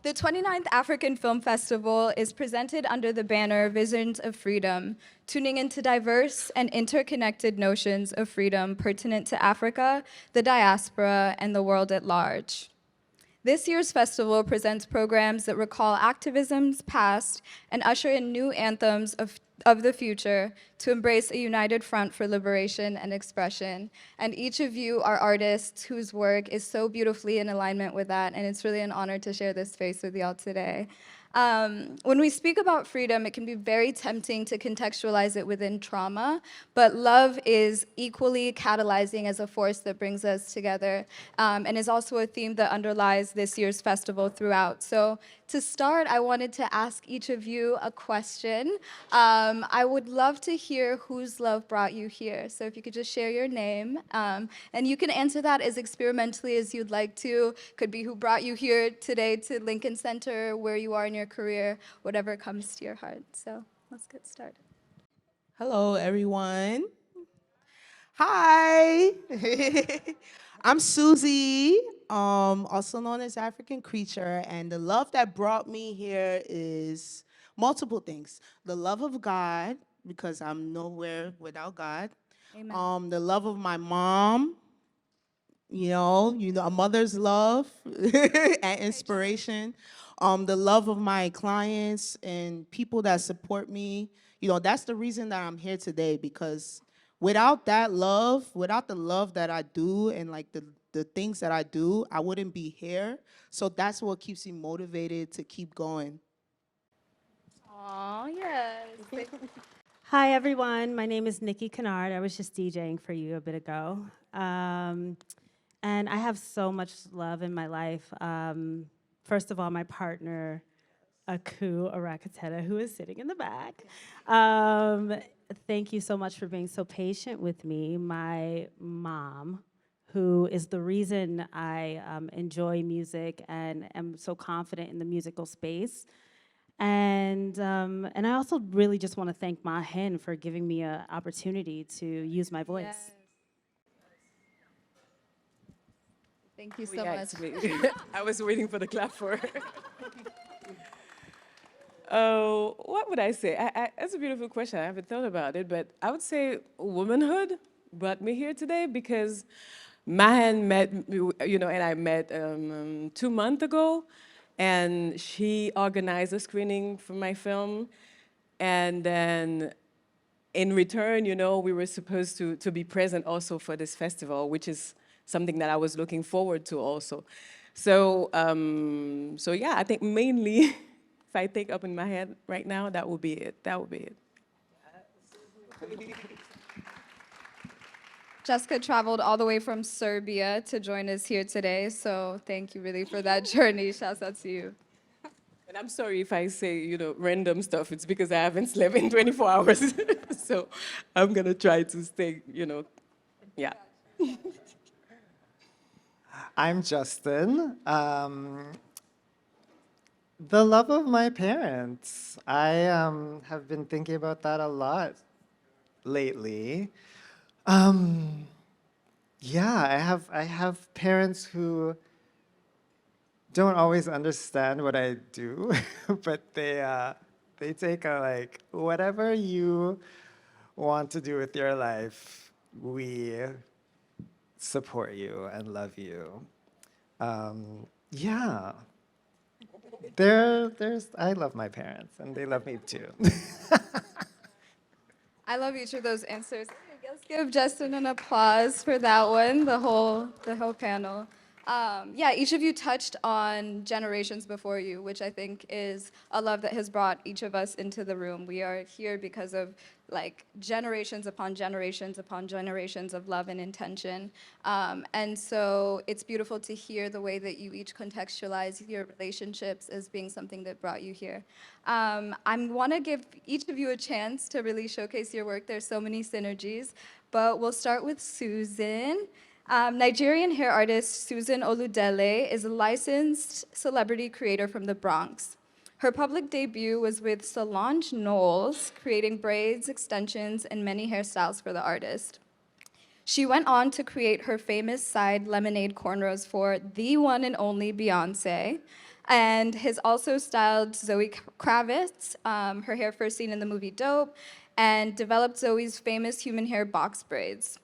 The 29th African Film Festival is presented under the banner Visions of Freedom, tuning into diverse and interconnected notions of freedom pertinent to Africa, the diaspora, and the world at large. This year's festival presents programs that recall activism's past and usher in new anthems of the future to embrace a united front for liberation and expression. And each of you are artists whose work is so beautifully in alignment with that, and it's really an honor to share this space with y'all today. When we speak about freedom, it can be very tempting to contextualize it within trauma, but love is equally catalyzing as a force that brings us together, and is also a theme that underlies this year's festival throughout. So to start, I wanted to ask each of you a question. I would love to hear whose love brought you here. So if you could just share your name, and you can answer that as experimentally as you'd like to. Could be who brought you here today to Lincoln Center, where you are in your career, whatever comes to your heart. So let's get started. Hello, everyone. Hi. I'm Susy, also known as African Creature, and the love that brought me here is multiple things. The love of God, because I'm nowhere without God. Amen. The love of my mom, a mother's love and inspiration. The love of my clients and people that support me. That's the reason that I'm here today, because without that love, without the love that I do and like the things that I do, I wouldn't be here. So that's what keeps me motivated to keep going. Aw, yes. Hi, everyone. My name is Nikki Kynard. I was just DJing for you a bit ago. And I have so much love in my life. First of all, my partner, Aku Arakateta, who is sitting in the back. Thank you so much for being so patient with me. My mom, who is the reason I enjoy music and am so confident in the musical space. And I also really just want to thank Ma Hin for giving me an opportunity to use my voice. Yes. Thank you so Yeah, much. it's me. I was waiting for the clap for her. Oh, what would I say? That's a beautiful question. I haven't thought about it, but I would say womanhood brought me here today because Mahan met, and I met 2 months ago, and she organized a screening for my film, and then in return, we were supposed to be present also for this festival, which is something that I was looking forward to also. So, so yeah, I think mainly, if I think up in my head right now, that would be it. That would be it. Gessica traveled all the way from Serbia to join us here today, so thank you really for that journey. Shouts out to you. And I'm sorry if I say, random stuff. It's because I haven't slept in 24 hours. So I'm going to try to stay, yeah. I'm Justin. The love of my parents. I have been thinking about that a lot lately. Yeah, I have parents who don't always understand what I do, but they take like whatever you want to do with your life, we support you and love you. Yeah. I love my parents, and they love me too. I love each of those answers. Let's give Justin an applause for that one, the whole panel. Yeah, each of you touched on generations before you, which I think is a love that has brought each of us into the room. We are here because of like generations upon generations upon generations of love and intention. And so it's beautiful to hear the way that you each contextualize your relationships as being something that brought you here. I want to give each of you a chance to really showcase your work. There's so many synergies, but we'll start with Susan. Nigerian hair artist Susan Oludele is a licensed celebrity creator from the Bronx. Her public debut was with Solange Knowles, creating braids, extensions, and many hairstyles for the artist. She went on to create her famous side lemonade cornrows for the one and only Beyoncé. and has also styled Zoe Kravitz, her hair first seen in the movie Dope, and developed Zoe's famous human hair box braids.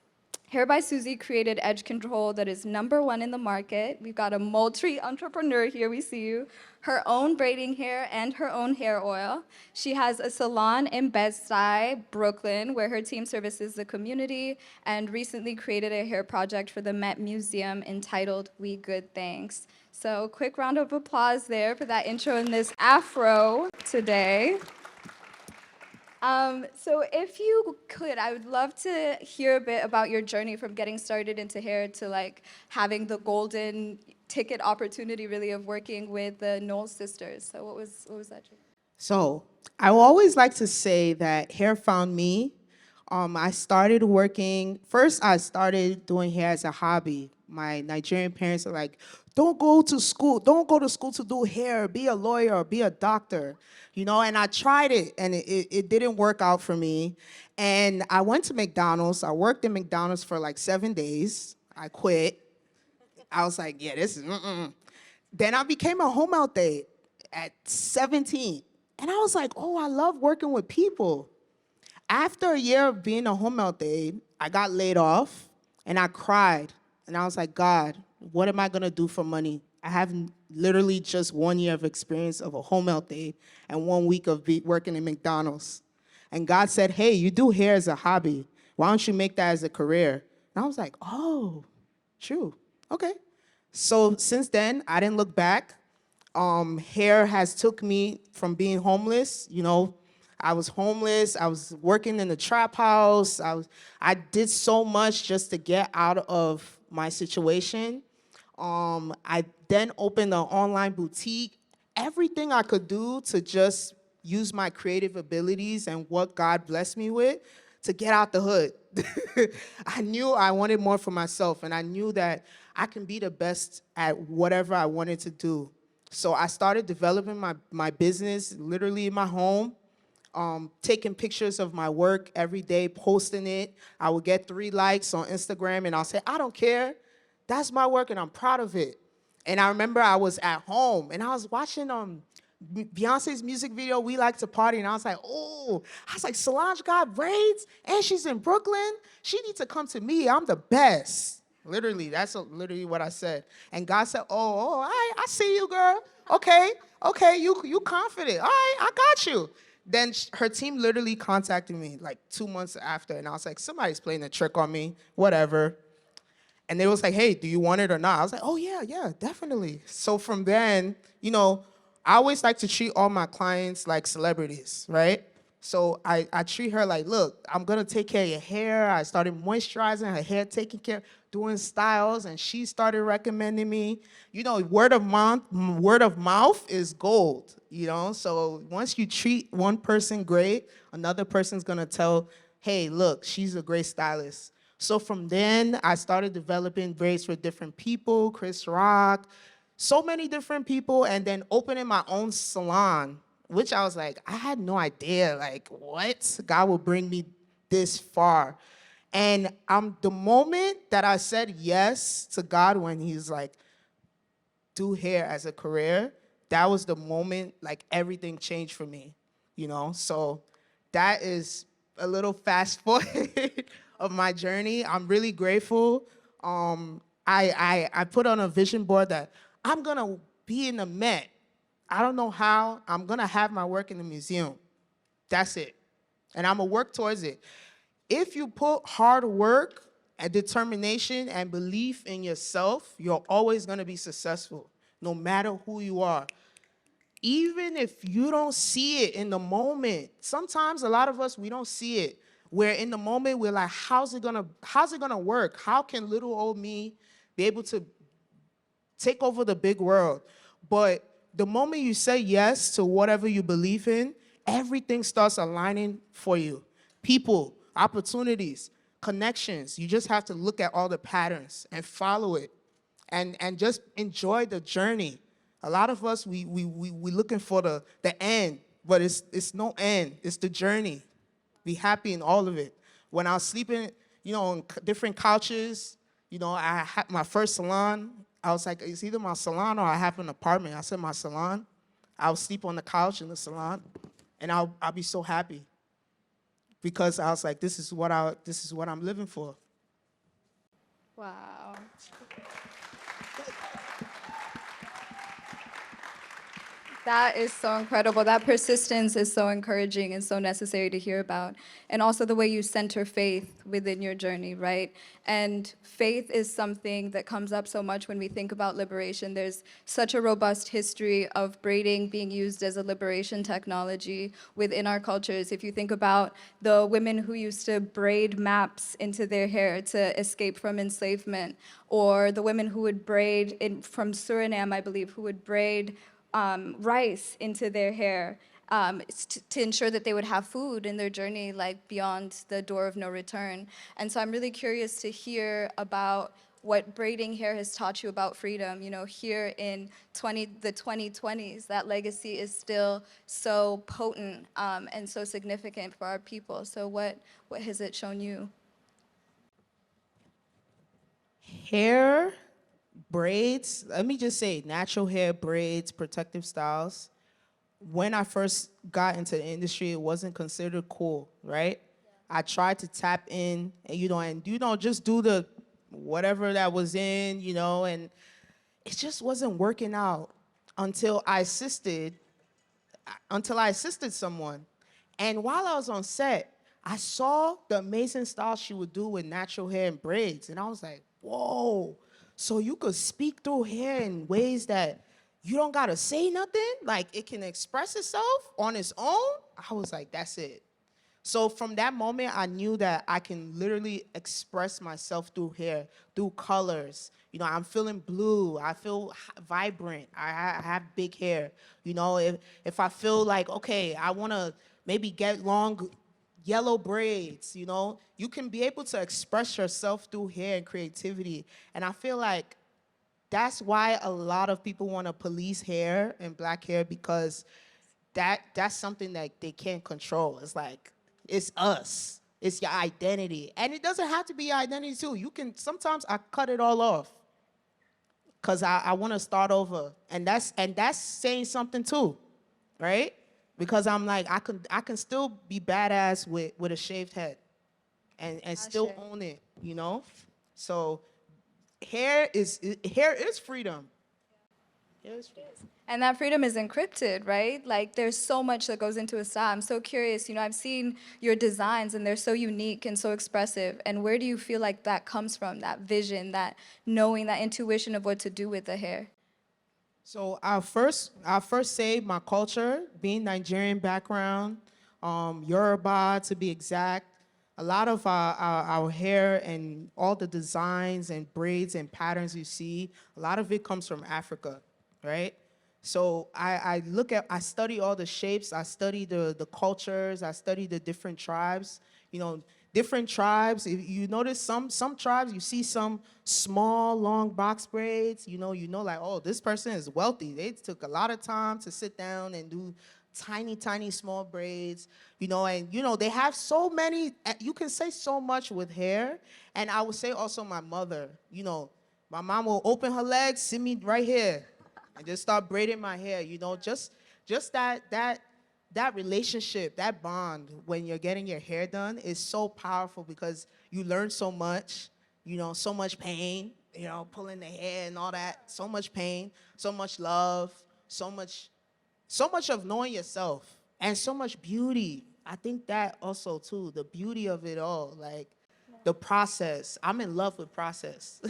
Hair by Susy created edge control that is #1 in the market. We've got a multi-entrepreneur here, we see you. Her own braiding hair and her own hair oil. She has a salon in Bed-Stuy, Brooklyn, where her team services the community, and recently created a hair project for the Met Museum entitled We Good Thanks. So quick round of applause there for that intro in this afro today. So if you could, I would love to hear a bit about your journey from getting started into hair to like having the golden ticket opportunity really of working with the Knowles sisters. So what was that journey? So I will always like to say that hair found me. I started working, first I started doing hair as a hobby. My Nigerian parents are like, don't go to school to do hair, be a lawyer or be a doctor, and I tried it and it didn't work out for me. And I went to McDonald's, I worked in McDonald's for like 7 days, I quit. I was like, yeah, this is, Then I became a home health aide at 17. And I was like, oh, I love working with people. After a year of being a home health aide, I got laid off and I cried. And I was like, God, what am I gonna do for money? I have literally just 1 year of experience of a home health aide and 1 week of working in McDonald's. And God said, hey, you do hair as a hobby. Why don't you make that as a career? And I was like, oh, true, okay. So since then, I didn't look back. Hair has took me from being homeless, I was homeless, I was working in the trap house, I did so much just to get out of my situation. I then opened an online boutique, everything I could do to just use my creative abilities and what God blessed me with to get out the hood. I knew I wanted more for myself, and I knew that I can be the best at whatever I wanted to do. So I started developing my business literally in my home, taking pictures of my work every day, posting it. I would get 3 likes on Instagram, and I'll say, I don't care. That's my work, and I'm proud of it. And I remember I was at home, and I was watching Beyonce's music video, We Like to Party, and I was like, Solange got braids, and she's in Brooklyn. She needs to come to me. I'm the best. Literally, that's literally what I said. And God said, I see you, girl. Okay, you confident. All right, I got you. Then her team literally contacted me like 2 months after, and I was like, somebody's playing a trick on me, whatever. And they was like, hey, do you want it or not? I was like, oh, yeah, definitely. So from then, I always like to treat all my clients like celebrities, right? So I treat her like, look, I'm going to take care of your hair. I started moisturizing her hair, taking care, doing styles, and she started recommending me. Word of mouth is gold, So once you treat one person great, another person's going to tell, hey, look, she's a great stylist. So from then, I started developing braids for different people, Chris Rock, so many different people, and then opening my own salon, which I was like, I had no idea, like, what? God will bring me this far. And the moment that I said yes to God when he's like, do hair as a career, that was the moment, like, everything changed for me, So that is a little fast forward of my journey. I'm really grateful. I put on a vision board that I'm going to be in the Met. I don't know how. I'm going to have my work in the museum. That's it. And I'm going to work towards it. If you put hard work and determination and belief in yourself, you're always going to be successful, no matter who you are. Even if you don't see it in the moment, sometimes a lot of us, we don't see it. Where in the moment, we're like, how's it gonna work? How can little old me be able to take over the big world? But the moment you say yes to whatever you believe in, everything starts aligning for you. People, opportunities, connections. You just have to look at all the patterns and follow it and just enjoy the journey. A lot of us, we looking for the end, but it's no end. It's the journey. Be happy in all of it. When I was sleeping, on different couches, I had my first salon. I was like, it's either my salon or I have an apartment. I said my salon. I'll sleep on the couch in the salon, and I'll be so happy because I was like, this is what I'm living for. Wow. That is so incredible. That persistence is so encouraging and so necessary to hear about. And also the way you center faith within your journey, right? And faith is something that comes up so much when we think about liberation. There's such a robust history of braiding being used as a liberation technology within our cultures. If you think about the women who used to braid maps into their hair to escape from enslavement, or the women who would braid from Suriname, I believe, who would braid rice into their hair to ensure that they would have food in their journey, like beyond the door of no return. And so I'm really curious to hear about what braiding hair has taught you about freedom. You know, here in the 2020s, that legacy is still so potent and so significant for our people. So what has it shown you? Hair, braids, let me just say, natural hair, braids, protective styles. When I first got into the industry, it wasn't considered cool, right? I tried to tap in, and just do the whatever that was in, and it just wasn't working out until I assisted someone. And while I was on set, I saw the amazing style she would do with natural hair and braids, and I was like, whoa. So you could speak through hair in ways that you don't gotta say nothing? Like, it can express itself on its own? I was like, that's it. So from that moment, I knew that I can literally express myself through hair, through colors. I'm feeling blue. I feel vibrant. I have big hair. If I feel like, okay, I wanna maybe get long yellow braids, you can be able to express yourself through hair and creativity. And I feel like that's why a lot of people want to police hair and black hair, because that's something that they can't control. It's like, it's us. It's your identity. And it doesn't have to be your identity too. Sometimes I cut it all off because I want to start over. And that's saying something too, right? Because I'm like, I can still be badass with a shaved head and still own it, So hair is freedom. Hair is freedom. And that freedom is encrypted, right? Like, there's so much that goes into a style. I'm so curious, I've seen your designs and they're so unique and so expressive. And where do you feel like that comes from, that vision, that knowing, that intuition of what to do with the hair? So I'll first say my culture, being Nigerian background, Yoruba to be exact. A lot of our hair and all the designs and braids and patterns you see, a lot of it comes from Africa, right? So I study all the shapes, I study the cultures, I study the different tribes. Different tribes, if you notice some tribes, you see some small, long box braids, like, oh, this person is wealthy. They took a lot of time to sit down and do tiny, tiny, small braids, and, they have so many, you can say so much with hair. And I would say also my mother, my mom will open her legs, sit me right here, and just start braiding my hair, just that relationship, that bond when you're getting your hair done is so powerful because you learn so much, so much pain, pulling the hair and all that, so much pain, so much love, so much of knowing yourself, and so much beauty. I think that also too, the beauty of it all, like the process. I'm in love with process.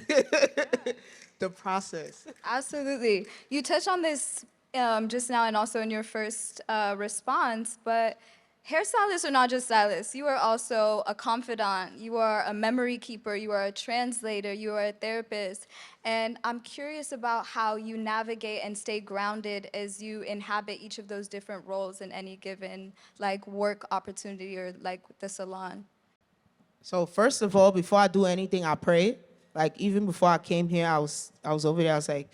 The process. Absolutely. You touched on this just now and also in your first response, but hairstylists are not just stylists. You are also a confidant. You are a memory keeper. You are a translator. You are a therapist. And I'm curious about how you navigate and stay grounded as you inhabit each of those different roles in any given work opportunity or the salon. So first of all, before I do anything, I pray. Even before I came here, I was over there. I was like,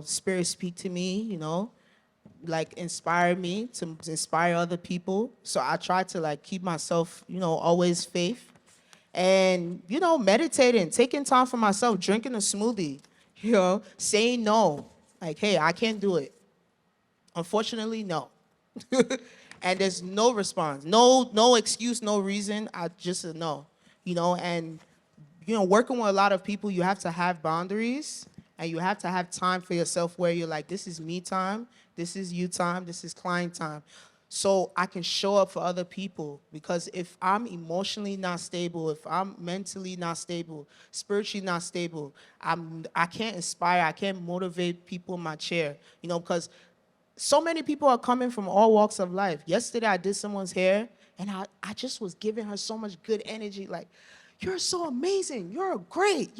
Spirit, speak to me, inspire me to inspire other people. So I try to keep myself, always faith. And, meditating, taking time for myself, drinking a smoothie, You know, saying no, like, hey, I can't do it. Unfortunately, no. And there's no response, no excuse, no reason. I just said no. You know, and working with a lot of people, you have to have boundaries and you have to have time for yourself where you're like, this is me time, this is you time, this is client time. So I can show up for other people, because if I'm emotionally not stable, if I'm mentally not stable, spiritually not stable, I can't inspire, I can't motivate people in my chair, because so many people are coming from all walks of life. Yesterday I did someone's hair and I just was giving her so much good energy, like, you're so amazing, you're great.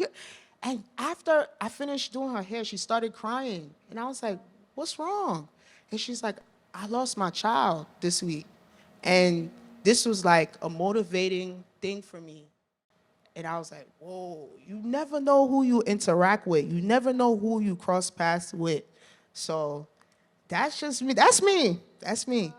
And after I finished doing her hair, she started crying. And I was like, what's wrong? And she's like, I lost my child this week. And this was like a motivating thing for me. And I was like, whoa, you never know who you interact with. You never know who you cross paths with. So that's just me. That's me. That's me.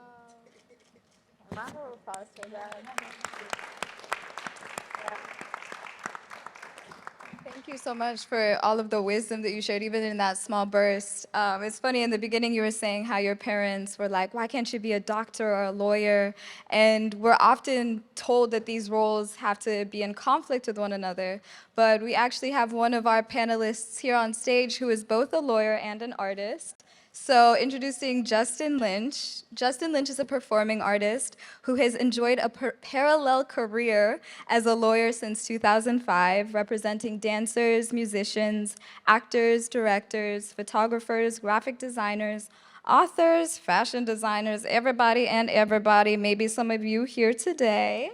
Thank you so much for all of the wisdom that you shared, even in that small burst. It's funny, in the beginning you were saying how your parents were like, why can't you be a doctor or a lawyer? And we're often told that these roles have to be in conflict with one another. But we actually have one of our panelists here on stage who is both a lawyer and an artist. So introducing Justin Lynch. Justin Lynch is a performing artist who has enjoyed a parallel career as a lawyer since 2005, representing dancers, musicians, actors, directors, photographers, graphic designers, authors, fashion designers, everybody, maybe some of you here today.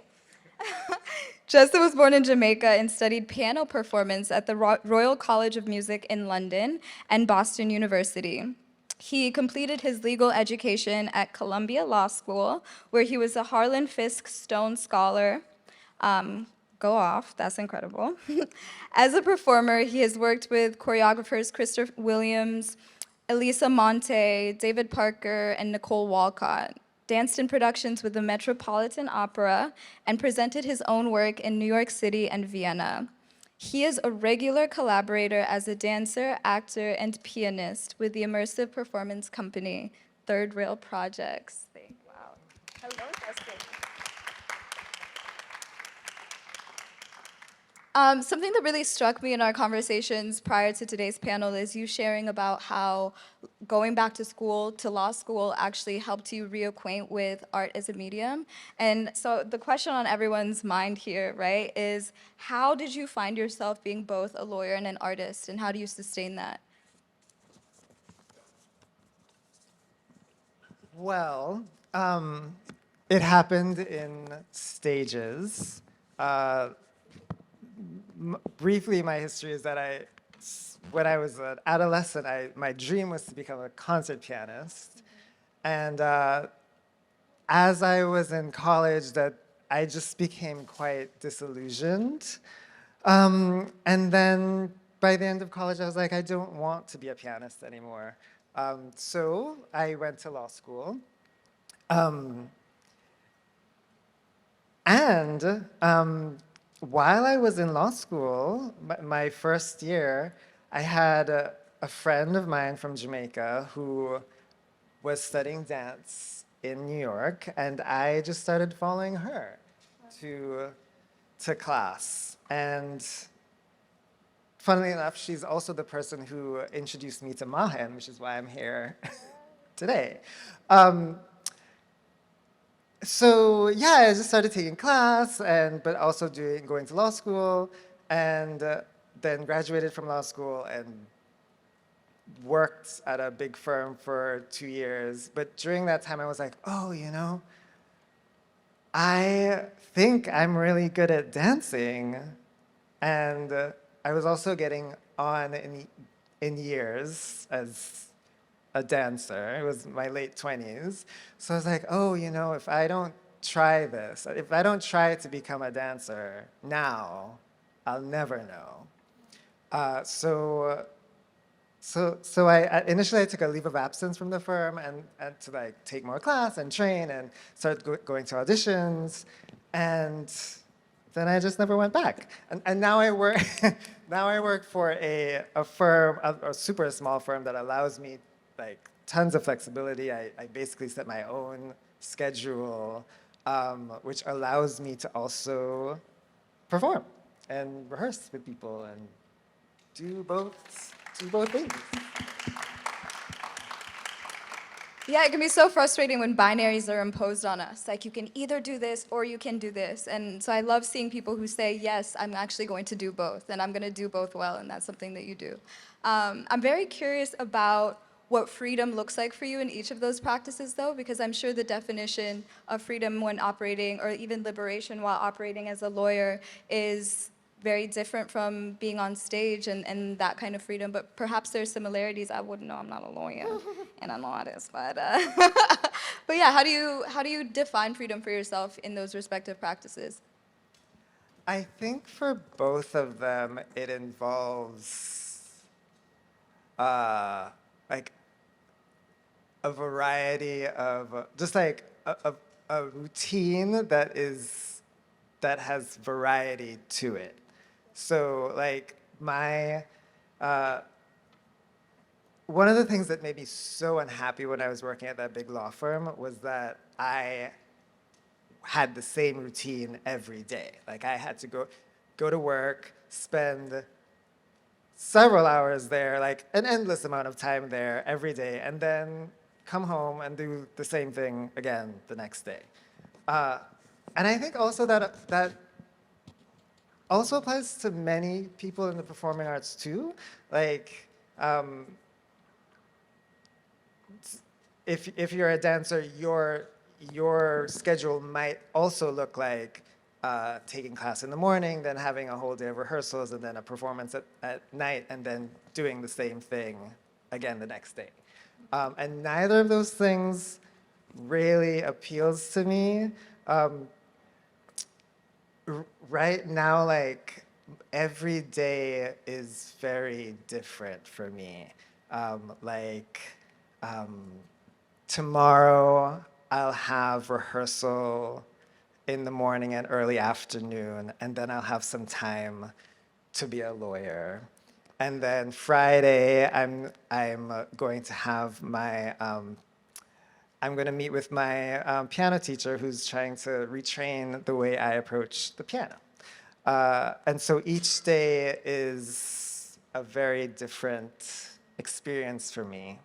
Justin was born in Jamaica and studied piano performance at the Royal College of Music in London and Boston University. He completed his legal education at Columbia Law School, where he was a Harlan Fiske Stone Scholar. Go off, that's incredible. As a performer, he has worked with choreographers Christopher Williams, Elisa Monte, David Parker, and Nicole Walcott. Danced in productions with the Metropolitan Opera, and presented his own work in New York City and Vienna. He is a regular collaborator as a dancer, actor, and pianist with the immersive performance company, Third Rail Projects. Wow. Hello, Justin. Something that really struck me in our conversations prior to today's panel is you sharing about how going back to school, to law school, actually helped you reacquaint with art as a medium. And so the question on everyone's mind here, right, is how did you find yourself being both a lawyer and an artist, and how do you sustain that? Well, it happened in stages. Briefly, my history is that when I was an adolescent, my dream was to become a concert pianist. And as I was in college, that I just became quite disillusioned. And then by the end of college, I was like, I don't want to be a pianist anymore. So I went to law school. While I was in law school, my first year, I had a friend of mine from Jamaica who was studying dance in New York, and I just started following her to class. And funnily enough, she's also the person who introduced me to Mahen, which is why I'm here today. So yeah, I just started taking class, but also going to law school, and then graduated from law school and worked at a big firm for 2 years. But during that time, I was like, oh, I think I'm really good at dancing. And I was also getting on in years as a dancer. It was my late 20s. So I was like, oh, if I don't try this, if I don't try to become a dancer now, I'll never know. So initially I took a leave of absence from the firm and to take more class and train and start going to auditions. And then I just never went back. And now I work, now I work for a firm, a super small firm that allows me like tons of flexibility. I basically set my own schedule, which allows me to also perform and rehearse with people and do both things. Yeah, it can be so frustrating when binaries are imposed on us. Like, you can either do this or you can do this. And so I love seeing people who say, yes, I'm actually going to do both, and I'm going to do both well, and that's something that you do. I'm very curious about what freedom looks like for you in each of those practices, though, because I'm sure the definition of freedom when operating, or even liberation while operating as a lawyer, is very different from being on stage and that kind of freedom, but perhaps there's similarities. I wouldn't know, I'm not a lawyer, and I'm an artist, but but yeah, how do you define freedom for yourself in those respective practices? I think for both of them, it involves like a variety of just like a routine that has variety to it. So like one of the things that made me so unhappy when I was working at that big law firm was that I had the same routine every day. Like I had to go to work, spend several hours there, like an endless amount of time there every day, and then come home and do the same thing again the next day. And I think also that also applies to many people in the performing arts too. Like, if you're a dancer, your schedule might also look like taking class in the morning, then having a whole day of rehearsals, and then a performance at night, and then doing the same thing again the next day. And neither of those things really appeals to me. Right now, like, every day is very different for me. Tomorrow, I'll have rehearsal in the morning and early afternoon, and then I'll have some time to be a lawyer. And then Friday, I'm going to have my I'm going to meet with my piano teacher who's trying to retrain the way I approach the piano. And so each day is a very different experience for me.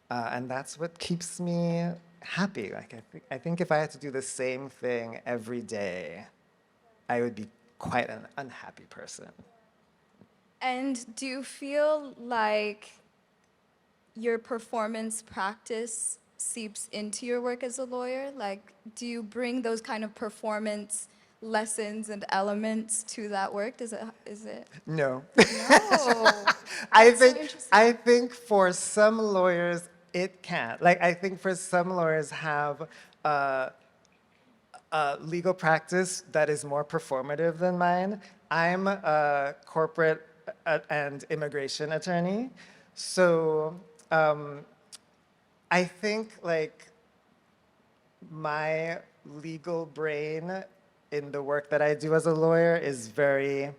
And that's what keeps me happy. Like I think if I had to do the same thing every day, I would be quite an unhappy person. And do you feel like your performance practice seeps into your work as a lawyer? Like, do you bring those kind of performance lessons and elements to that work? Is it? No. No. I That's so think interesting. for some lawyers it can. Like I think for some lawyers have a legal practice that is more performative than mine. I'm a corporate and immigration attorney, so I think like my legal brain in the work that I do as a lawyer is very,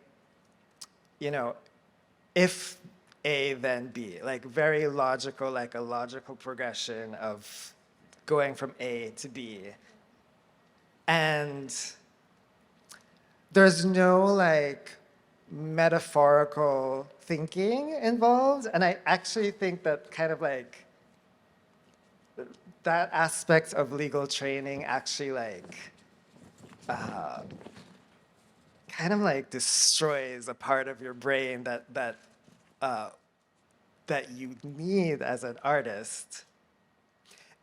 if A, then B, like very logical, like a logical progression of going from A to B. And there's no like metaphorical thinking involved. And I actually think that kind of like that aspect of legal training actually like kind of like destroys a part of your brain that you need as an artist.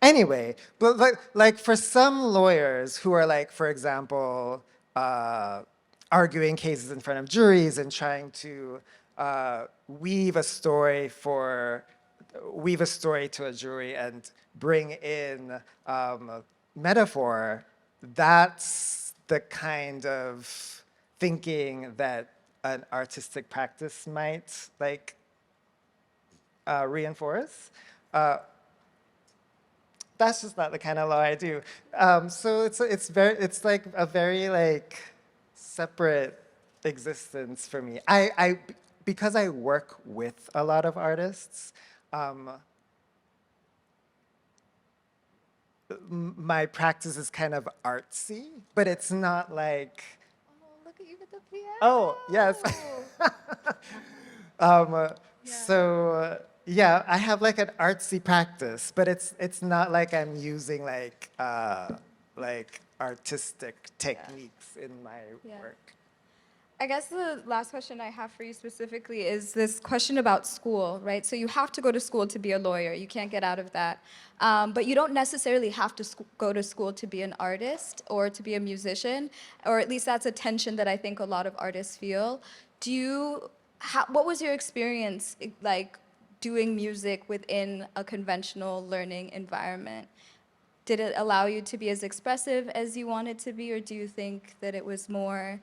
Anyway, but like for some lawyers who are like, for example, arguing cases in front of juries and trying to weave a story to a jury and bring in metaphor, that's the kind of thinking that an artistic practice might like reinforce. That's just not the kind of law I do. So it's like a very like separate existence for me. Because I work with a lot of artists, my practice is kind of artsy, but it's not like, Look at you with the piano. oh, yes. So yeah, I have like an artsy practice, but it's not like I'm using like artistic techniques in my Yeah. work. I guess the last question I have for you specifically is this question about school, right? So you have to go to school to be a lawyer. You can't get out of that. But you don't necessarily have to go to school to be an artist or to be a musician, or at least that's a tension that I think a lot of artists feel. What was your experience like doing music within a conventional learning environment? Did it allow you to be as expressive as you wanted to be, or do you think that it was more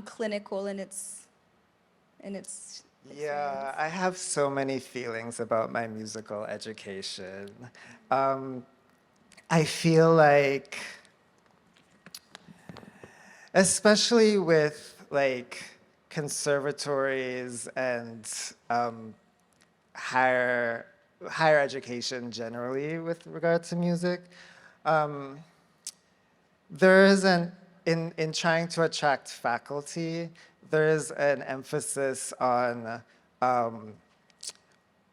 clinical in its Yeah, I have so many feelings about my musical education. I feel like, especially with like conservatories and higher education generally with regard to music, there is in trying to attract faculty, there is an emphasis on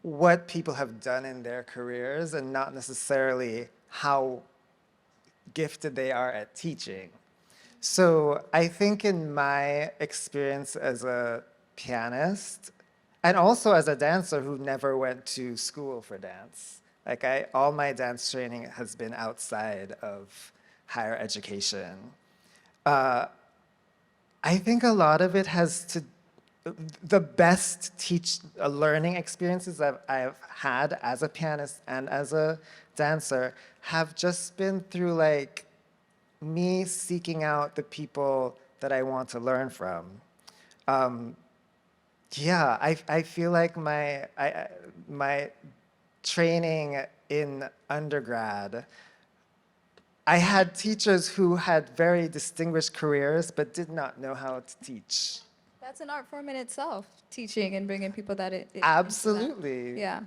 what people have done in their careers and not necessarily how gifted they are at teaching. So I think in my experience as a pianist, and also as a dancer who never went to school for dance, like all my dance training has been outside of higher education. I think a lot of it has to, the best learning experiences that I've had as a pianist and as a dancer have just been through like me seeking out the people that I want to learn from. Yeah, I feel like my training in undergrad, I had teachers who had very distinguished careers but did not know how to teach. That's an art form in itself, teaching and bringing people that it Absolutely. Yeah.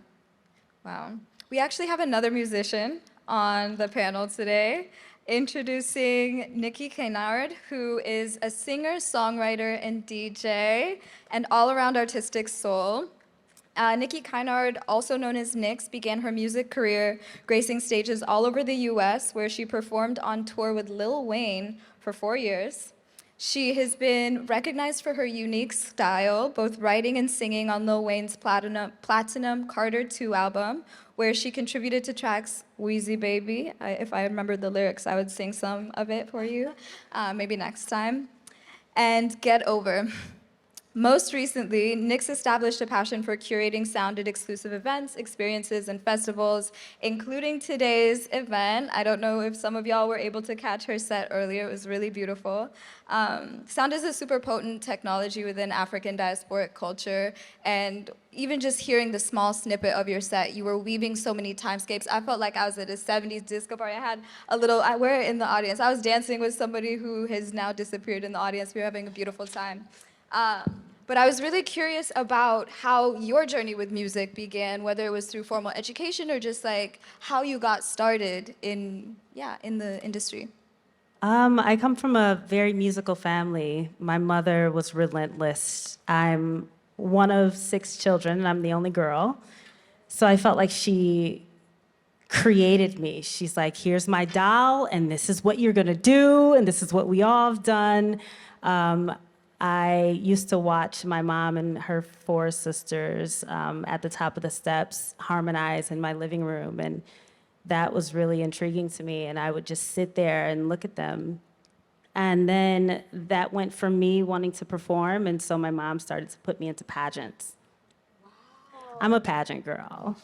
Wow. We actually have another musician on the panel today, introducing Nikki Kynard, who is a singer, songwriter, and DJ, and all-around artistic soul. Nikki Kynard, also known as Nix, began her music career gracing stages all over the US, where she performed on tour with Lil Wayne for 4 years. She has been recognized for her unique style, both writing and singing on Lil Wayne's platinum Carter II album, where she contributed to tracks Wheezy Baby. If I remembered the lyrics, I would sing some of it for you, maybe next time. And Get Over. Most recently, Nix established a passion for curating sound at exclusive events, experiences, and festivals, including today's event. I don't know if some of y'all were able to catch her set earlier. It was really beautiful. Sound is a super potent technology within African diasporic culture, and even just hearing the small snippet of your set, you were weaving so many timescapes. I felt like I was at a 70s disco party. We're in the audience. I was dancing with somebody who has now disappeared in the audience. We were having a beautiful time. But I was really curious about how your journey with music began, whether it was through formal education or just like how you got started in the industry. I come from a very musical family. My mother was relentless. I'm one of 6 children, and I'm the only girl. So I felt like she created me. She's like, here's my doll, and this is what you're gonna do, and this is what we all have done. I used to watch my mom and her 4 sisters at the top of the steps harmonize in my living room, and that was really intriguing to me, and I would just sit there and look at them. And then that went from me wanting to perform, and so my mom started to put me into pageants. Wow. I'm a pageant girl.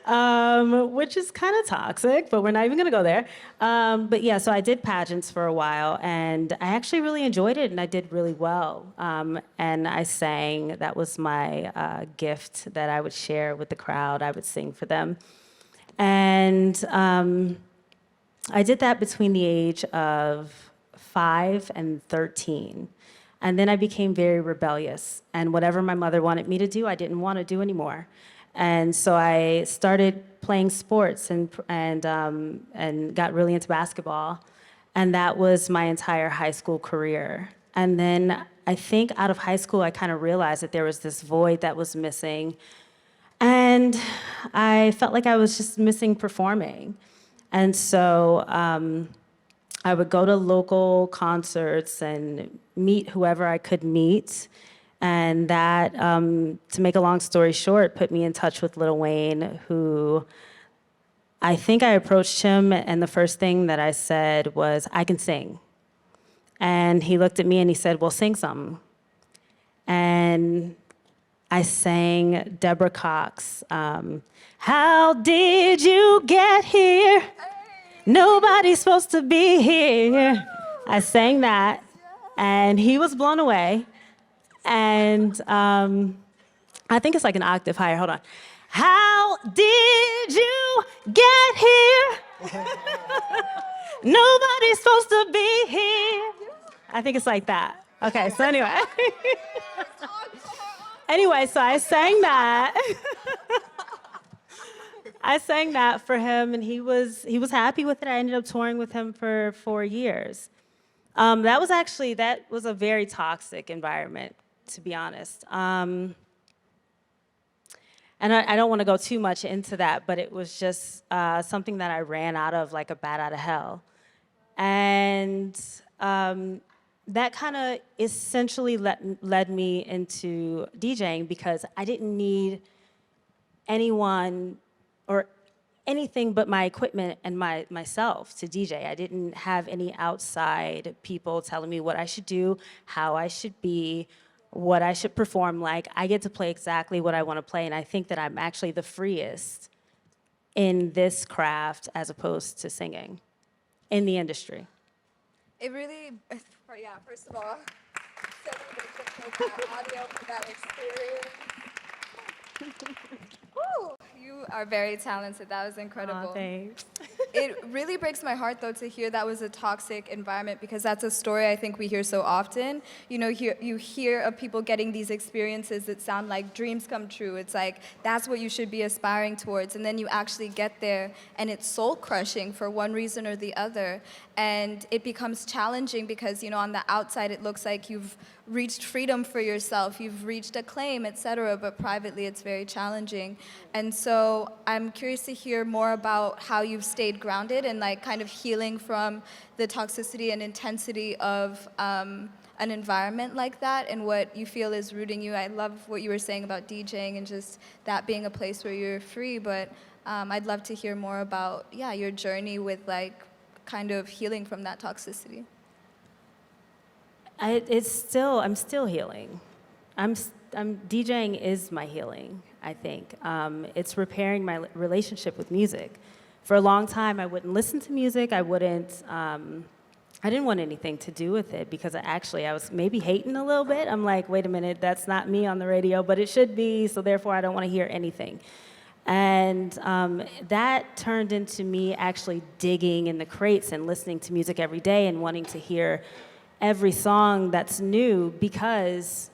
Which is kind of toxic, but we're not even gonna go there. But yeah, so I did pageants for a while, and I actually really enjoyed it, and I did really well. And I sang. That was my gift that I would share with the crowd. I would sing for them. And I did that between the age of 5 and 13. And then I became very rebellious. And whatever my mother wanted me to do, I didn't want to do anymore. And so I started playing sports and got really into basketball. And that was my entire high school career. And then I think out of high school, I kind of realized that there was this void that was missing. And I felt like I was just missing performing. And so I would go to local concerts and meet whoever I could meet. And that, to make a long story short, put me in touch with Lil Wayne, who I think I approached him, and the first thing that I said was, I can sing. And he looked at me and he said, well, sing something. And I sang Deborah Cox, How Did You Get Here? Nobody's supposed to be here. I sang that, and he was blown away. And I think it's like an octave higher. Hold on. How did you get here? Nobody's supposed to be here. I think it's like that. Okay, so anyway. Anyway, so I sang that. I sang that for him, and he was happy with it. I ended up touring with him for 4 years. That was a very toxic environment, to be honest. And I don't want to go too much into that, but it was just something that I ran out of like a bat out of hell. And that kind of essentially led me into DJing, because I didn't need anyone or anything but my equipment and myself to DJ. I didn't have any outside people telling me what I should do, how I should be, what I should perform like. I get to play exactly what I want to play, and I think that I'm actually the freest in this craft as opposed to singing in the industry. It really, yeah, first of all, celebration for that audio, for that experience. Woo, you are very talented. That was incredible. Aw, thanks. It really breaks my heart, though, to hear that was a toxic environment, because that's a story I think we hear so often. You know, you hear of people getting these experiences that sound like dreams come true. It's like, that's what you should be aspiring towards. And then you actually get there, and it's soul-crushing for one reason or the other. And it becomes challenging because, you know, on the outside, it looks like you've reached freedom for yourself, you've reached acclaim, etc., but privately it's very challenging. And so I'm curious to hear more about how you've stayed grounded and like kind of healing from the toxicity and intensity of an environment like that, and what you feel is rooting you. I love what you were saying about DJing and just that being a place where you're free, but I'd love to hear more about, yeah, your journey with like kind of healing from that toxicity. I'm still healing. DJing is my healing, I think. It's repairing my relationship with music. For a long time, I wouldn't listen to music. I didn't want anything to do with it, because I was maybe hating a little bit. I'm like, wait a minute, that's not me on the radio, but it should be, so therefore I don't want to hear anything. And that turned into me actually digging in the crates and listening to music every day and wanting to hear every song that's new because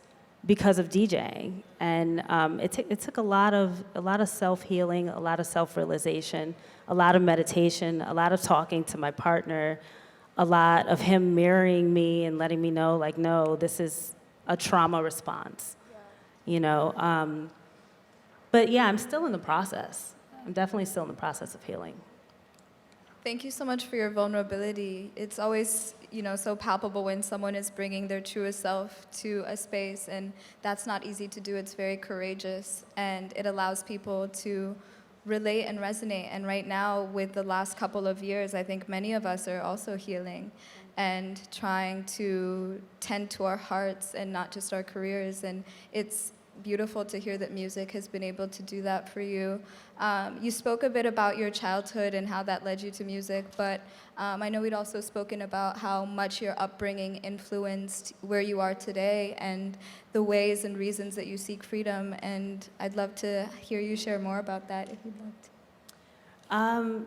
of DJing. And it took a lot of self-healing, a lot of self-realization, a lot of meditation, a lot of talking to my partner, a lot of him mirroring me and letting me know, like, no, this is a trauma response, you know. But yeah, I'm still in the process. I'm definitely still in the process of healing. Thank you so much for your vulnerability. It's always, you know, so palpable when someone is bringing their truest self to a space, and that's not easy to do. It's very courageous, and it allows people to relate and resonate. And right now, with the last couple of years, I think many of us are also healing and trying to tend to our hearts and not just our careers. And it's beautiful to hear that music has been able to do that for you. You spoke a bit about your childhood and how that led you to music, but I know we'd also spoken about how much your upbringing influenced where you are today and the ways and reasons that you seek freedom, and I'd love to hear you share more about that if you'd like to.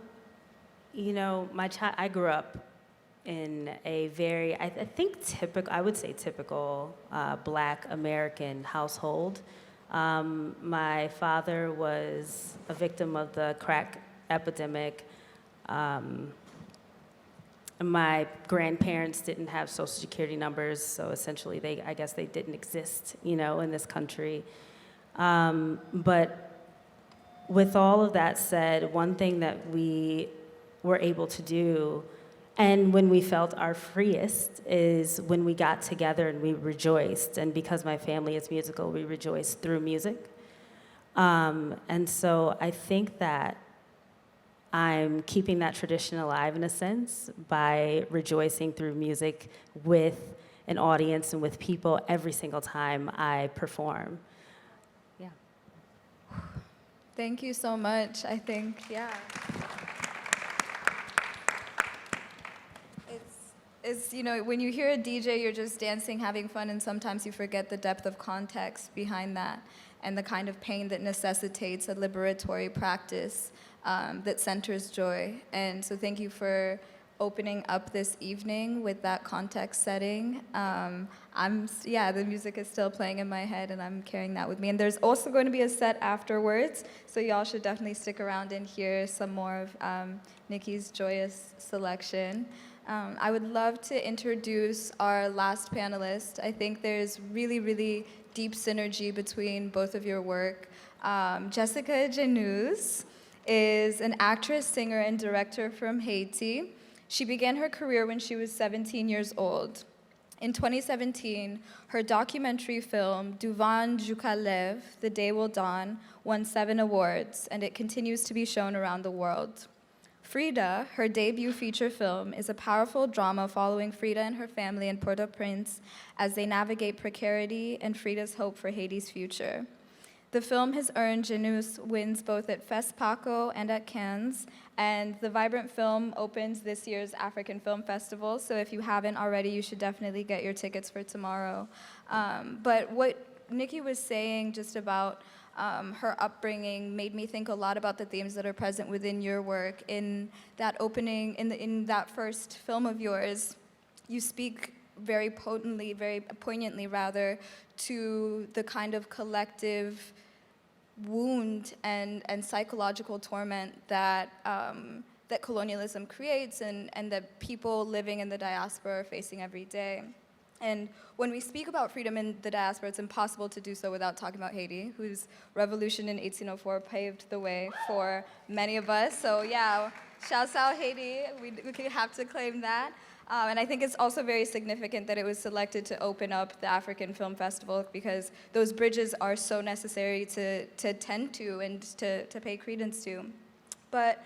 You know, I grew up in a very, I think typical, I would say typical Black American household. My father was a victim of the crack epidemic. My grandparents didn't have Social Security numbers, so essentially I guess they didn't exist, in this country. But with all of that said, one thing that we were able to do, and when we felt our freest, is when we got together and we rejoiced. And because my family is musical, we rejoiced through music. And so I think that I'm keeping that tradition alive in a sense by rejoicing through music with an audience and with people every single time I perform. Yeah. Thank you so much. I think, yeah. It's, when you hear a DJ, you're just dancing, having fun, and sometimes you forget the depth of context behind that and the kind of pain that necessitates a liberatory practice that centers joy. And so thank you for opening up this evening with that context setting. The music is still playing in my head, and I'm carrying that with me. And there's also going to be a set afterwards, so y'all should definitely stick around and hear some more of Nikki's joyous selection. I would love to introduce our last panelist. I think there's really, really deep synergy between both of your work. Gessica Généus is an actress, singer, and director from Haiti. She began her career when she was 17 years old. In 2017, her documentary film, Devant Jusqu'à lève, The Day Will Dawn, won 7 awards, and it continues to be shown around the world. Frida, her debut feature film, is a powerful drama following Frida and her family in Port-au-Prince as they navigate precarity and Frida's hope for Haiti's future. The film has earned Généus wins both at FESPACO and at Cannes, and the vibrant film opens this year's African Film Festival, so if you haven't already, you should definitely get your tickets for tomorrow. But what Nikki was saying just about her upbringing made me think a lot about the themes that are present within your work. In that opening, in that first film of yours, you speak very potently, very poignantly rather, to the kind of collective wound and psychological torment that that colonialism creates and that people living in the diaspora are facing every day. And when we speak about freedom in the diaspora, it's impossible to do so without talking about Haiti, whose revolution in 1804 paved the way for many of us. So yeah, shouts out Haiti, we have to claim that. And I think it's also very significant that it was selected to open up the African Film Festival because those bridges are so necessary to tend to and to pay credence to. But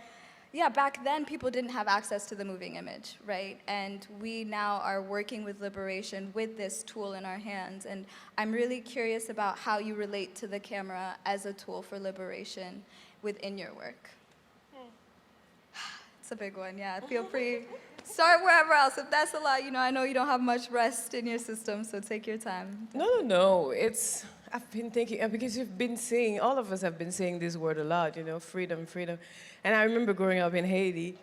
yeah, back then people didn't have access to the moving image, right? And we now are working with liberation with this tool in our hands. And I'm really curious about how you relate to the camera as a tool for liberation within your work. It's a big one, yeah. Feel free. Start wherever else. If that's a lot, I know you don't have much rest in your system, so take your time. No. I've been thinking, because you've been saying, all of us have been saying this word a lot, freedom. And I remember growing up in Haiti,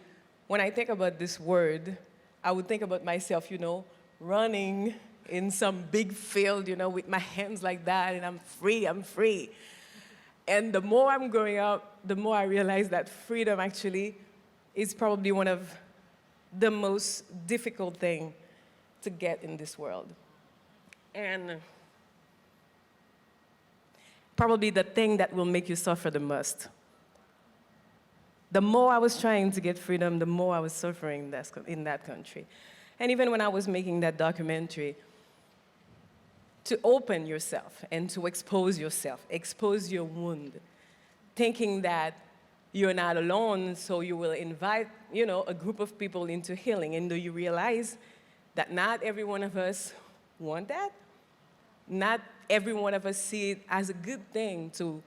when I think about this word, I would think about myself, running in some big field, with my hands like that, and I'm free. And the more I'm growing up, the more I realize that freedom actually is probably one of the most difficult thing to get in this world. And probably the thing that will make you suffer the most. The more I was trying to get freedom, the more I was suffering in that country. And even when I was making that documentary, to open yourself and to expose yourself, expose your wound, thinking that you're not alone, so you will invite, a group of people into healing. And do you realize that not every one of us want that? Not every one of us see it as a good thing to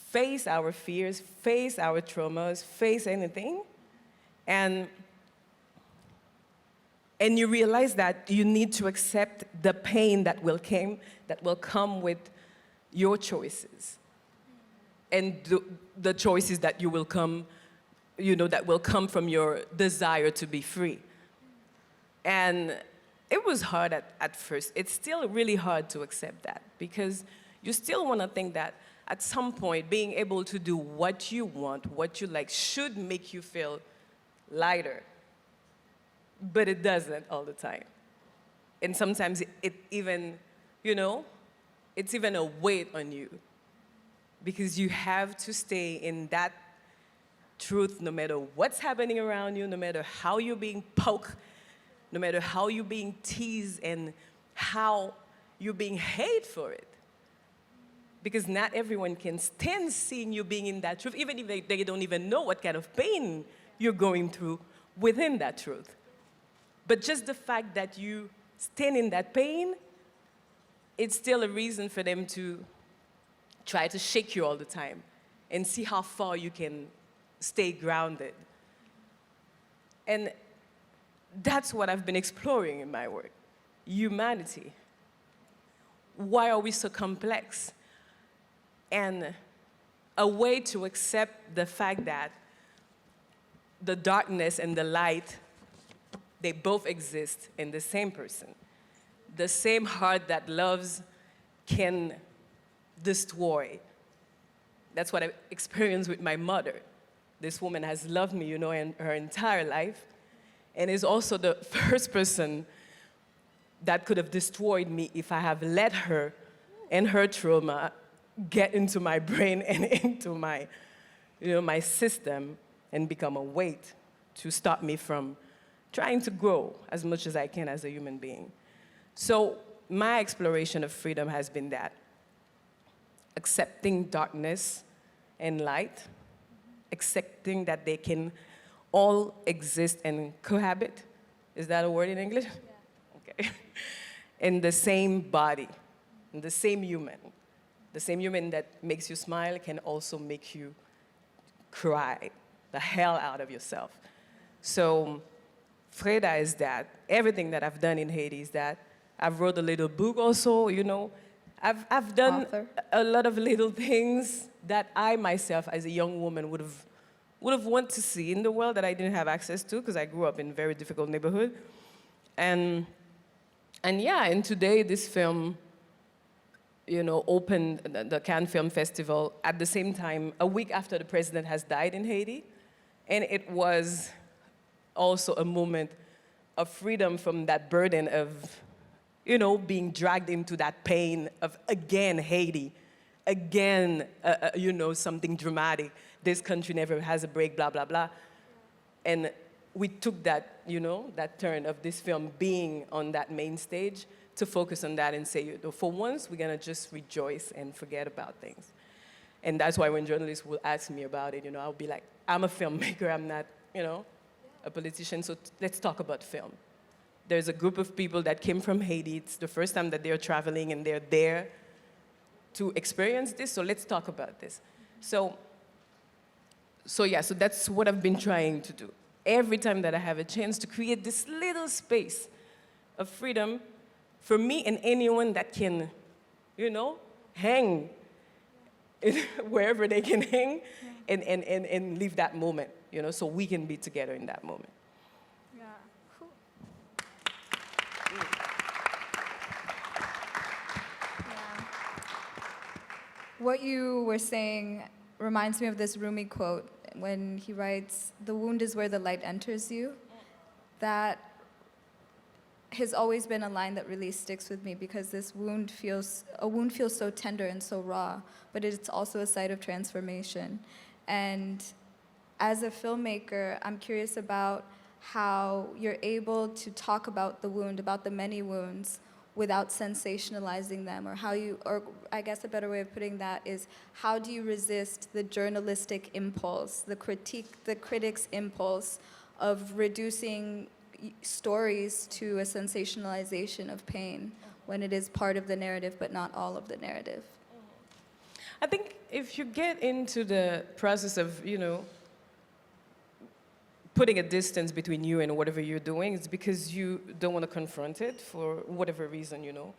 face our fears, face our traumas, face anything. And you realize that you need to accept the pain that will come with your choices. And the choices that that will come from your desire to be free. And it was hard at first. It's still really hard to accept that because you still want to think that at some point, being able to do what you want, what you like, should make you feel lighter. But it doesn't all the time. And sometimes it even, you know, it's even a weight on you because you have to stay in that truth no matter what's happening around you, no matter how you're being poked, no matter how you're being teased and how you're being hated for it. Because not everyone can stand seeing you being in that truth, even if they don't even know what kind of pain you're going through within that truth. But just the fact that you stand in that pain, it's still a reason for them to try to shake you all the time and see how far you can stay grounded. And that's what I've been exploring in my work. Humanity. Why are we so complex? And a way to accept the fact that the darkness and the light, they both exist in the same person. The same heart that loves can destroy. That's what I experienced with my mother. This woman has loved me, you know, in her entire life, and is also the first person that could have destroyed me if I have let her and her trauma get into my brain and into my, you know, my system and become a weight to stop me from trying to grow as much as I can as a human being. So my exploration of freedom has been that, accepting darkness and light, accepting that they can all exist and cohabit. Is that a word in English? Yeah. Okay. In the same body, in the same human. The same human that makes you smile can also make you cry the hell out of yourself. So Freda is that. Everything that I've done in Haiti is that. I've wrote a little book also, you know. I've done a lot of little things that I myself, as a young woman, would have wanted to see in the world that I didn't have access to because I grew up in a very difficult neighborhood. And yeah, and today this film, you know, opened the Cannes Film Festival at the same time, a week after the president has died in Haiti. And it was also a moment of freedom from that burden of, you know, being dragged into that pain of, again, Haiti, again, you know, something dramatic. This country never has a break, blah, blah, blah. And we took that, you know, that turn of this film being on that main stage to focus on that and say, you know, for once, we're gonna just rejoice and forget about things. And that's why when journalists will ask me about it, you know, I'll be like, I'm a filmmaker, I'm not, you know, a politician, so let's talk about film. There's a group of people that came from Haiti. It's the first time that they're traveling and they're there to experience this, so let's talk about this. So yeah, so that's what I've been trying to do. Every time that I have a chance to create this little space of freedom for me and anyone that can, you know, hang wherever they can hang and live that moment, you know, so we can be together in that moment. Yeah. Cool. Yeah. What you were saying reminds me of this Rumi quote when he writes, "The wound is where the light enters you." That has always been a line that really sticks with me because a wound feels so tender and so raw, but it's also a site of transformation. And as a filmmaker, I'm curious about how you're able to talk about the wound, about the many wounds, without sensationalizing them, or I guess a better way of putting that is, how do you resist the journalistic impulse, the critic's impulse of reducing stories to a sensationalization of pain when it is part of the narrative but not all of the narrative? I think if you get into the process of, you know, putting a distance between you and whatever you're doing, it's because you don't want to confront it for whatever reason, you know,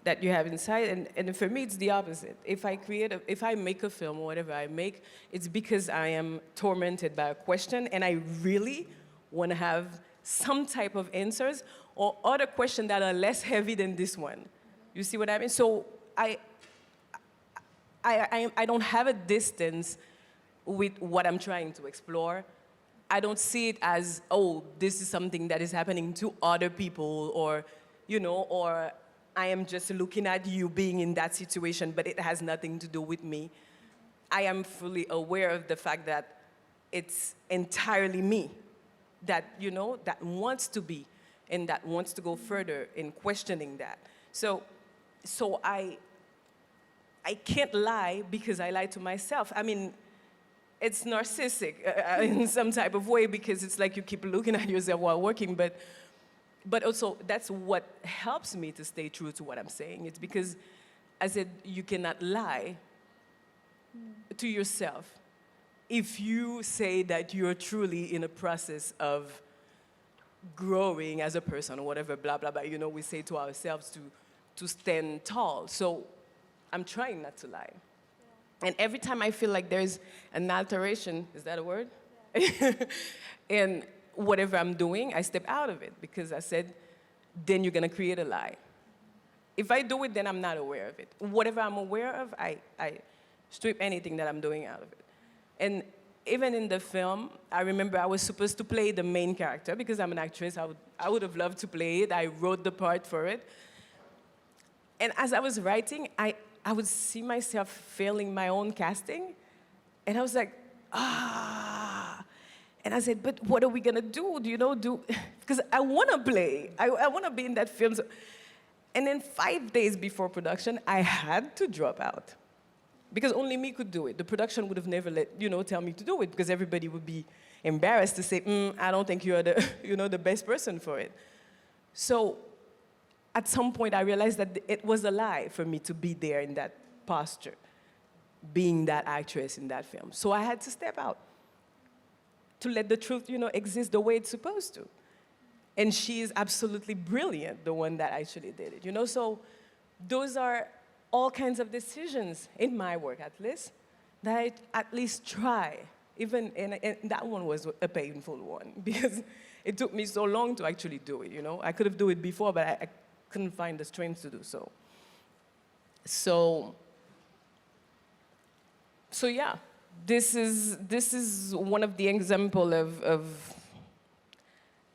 that you have inside. And for me, it's the opposite. If I make a film or whatever I make, it's because I am tormented by a question and I really want to have some type of answers or other questions that are less heavy than this one. You see what I mean? So I don't have a distance with what I'm trying to explore. I don't see it as, oh, this is something that is happening to other people, or, or I am just looking at you being in that situation, but it has nothing to do with me. I am fully aware of the fact that it's entirely me that, that wants to be and that wants to go further in questioning that. So I can't lie because I lie to myself. I mean, it's narcissistic in some type of way, because it's like you keep looking at yourself while working, but also that's what helps me to stay true to what I'm saying. It's because I said you cannot lie to yourself if you say that you're truly in a process of growing as a person or whatever, blah, blah, blah. We say to ourselves to stand tall. So I'm trying not to lie. And every time I feel like there's an alteration, is that a word? Yeah. And whatever I'm doing, I step out of it, because I said, then you're gonna create a lie. If I do it, then I'm not aware of it. Whatever I'm aware of, I strip anything that I'm doing out of it. And even in the film, I remember I was supposed to play the main character because I'm an actress. I would have loved to play it. I wrote the part for it. And as I was writing, I would see myself failing my own casting. And I was like, And I said, but what are we gonna do? Because I wanna play. I wanna be in that film. And then 5 days before production, I had to drop out. Because only me could do it. The production would have never tell me to do it, because everybody would be embarrassed to say, I don't think you're the, the best person for it. So at some point, I realized that it was a lie for me to be there in that posture, being that actress in that film. So I had to step out to let the truth, exist the way it's supposed to. And she is absolutely brilliant, the one that actually did it, So those are all kinds of decisions in my work, at least, that I at least try. Even, and that one was a painful one, because it took me so long to actually do it, I could have done it before, but I couldn't find the strength to do so. So yeah, this is one of the examples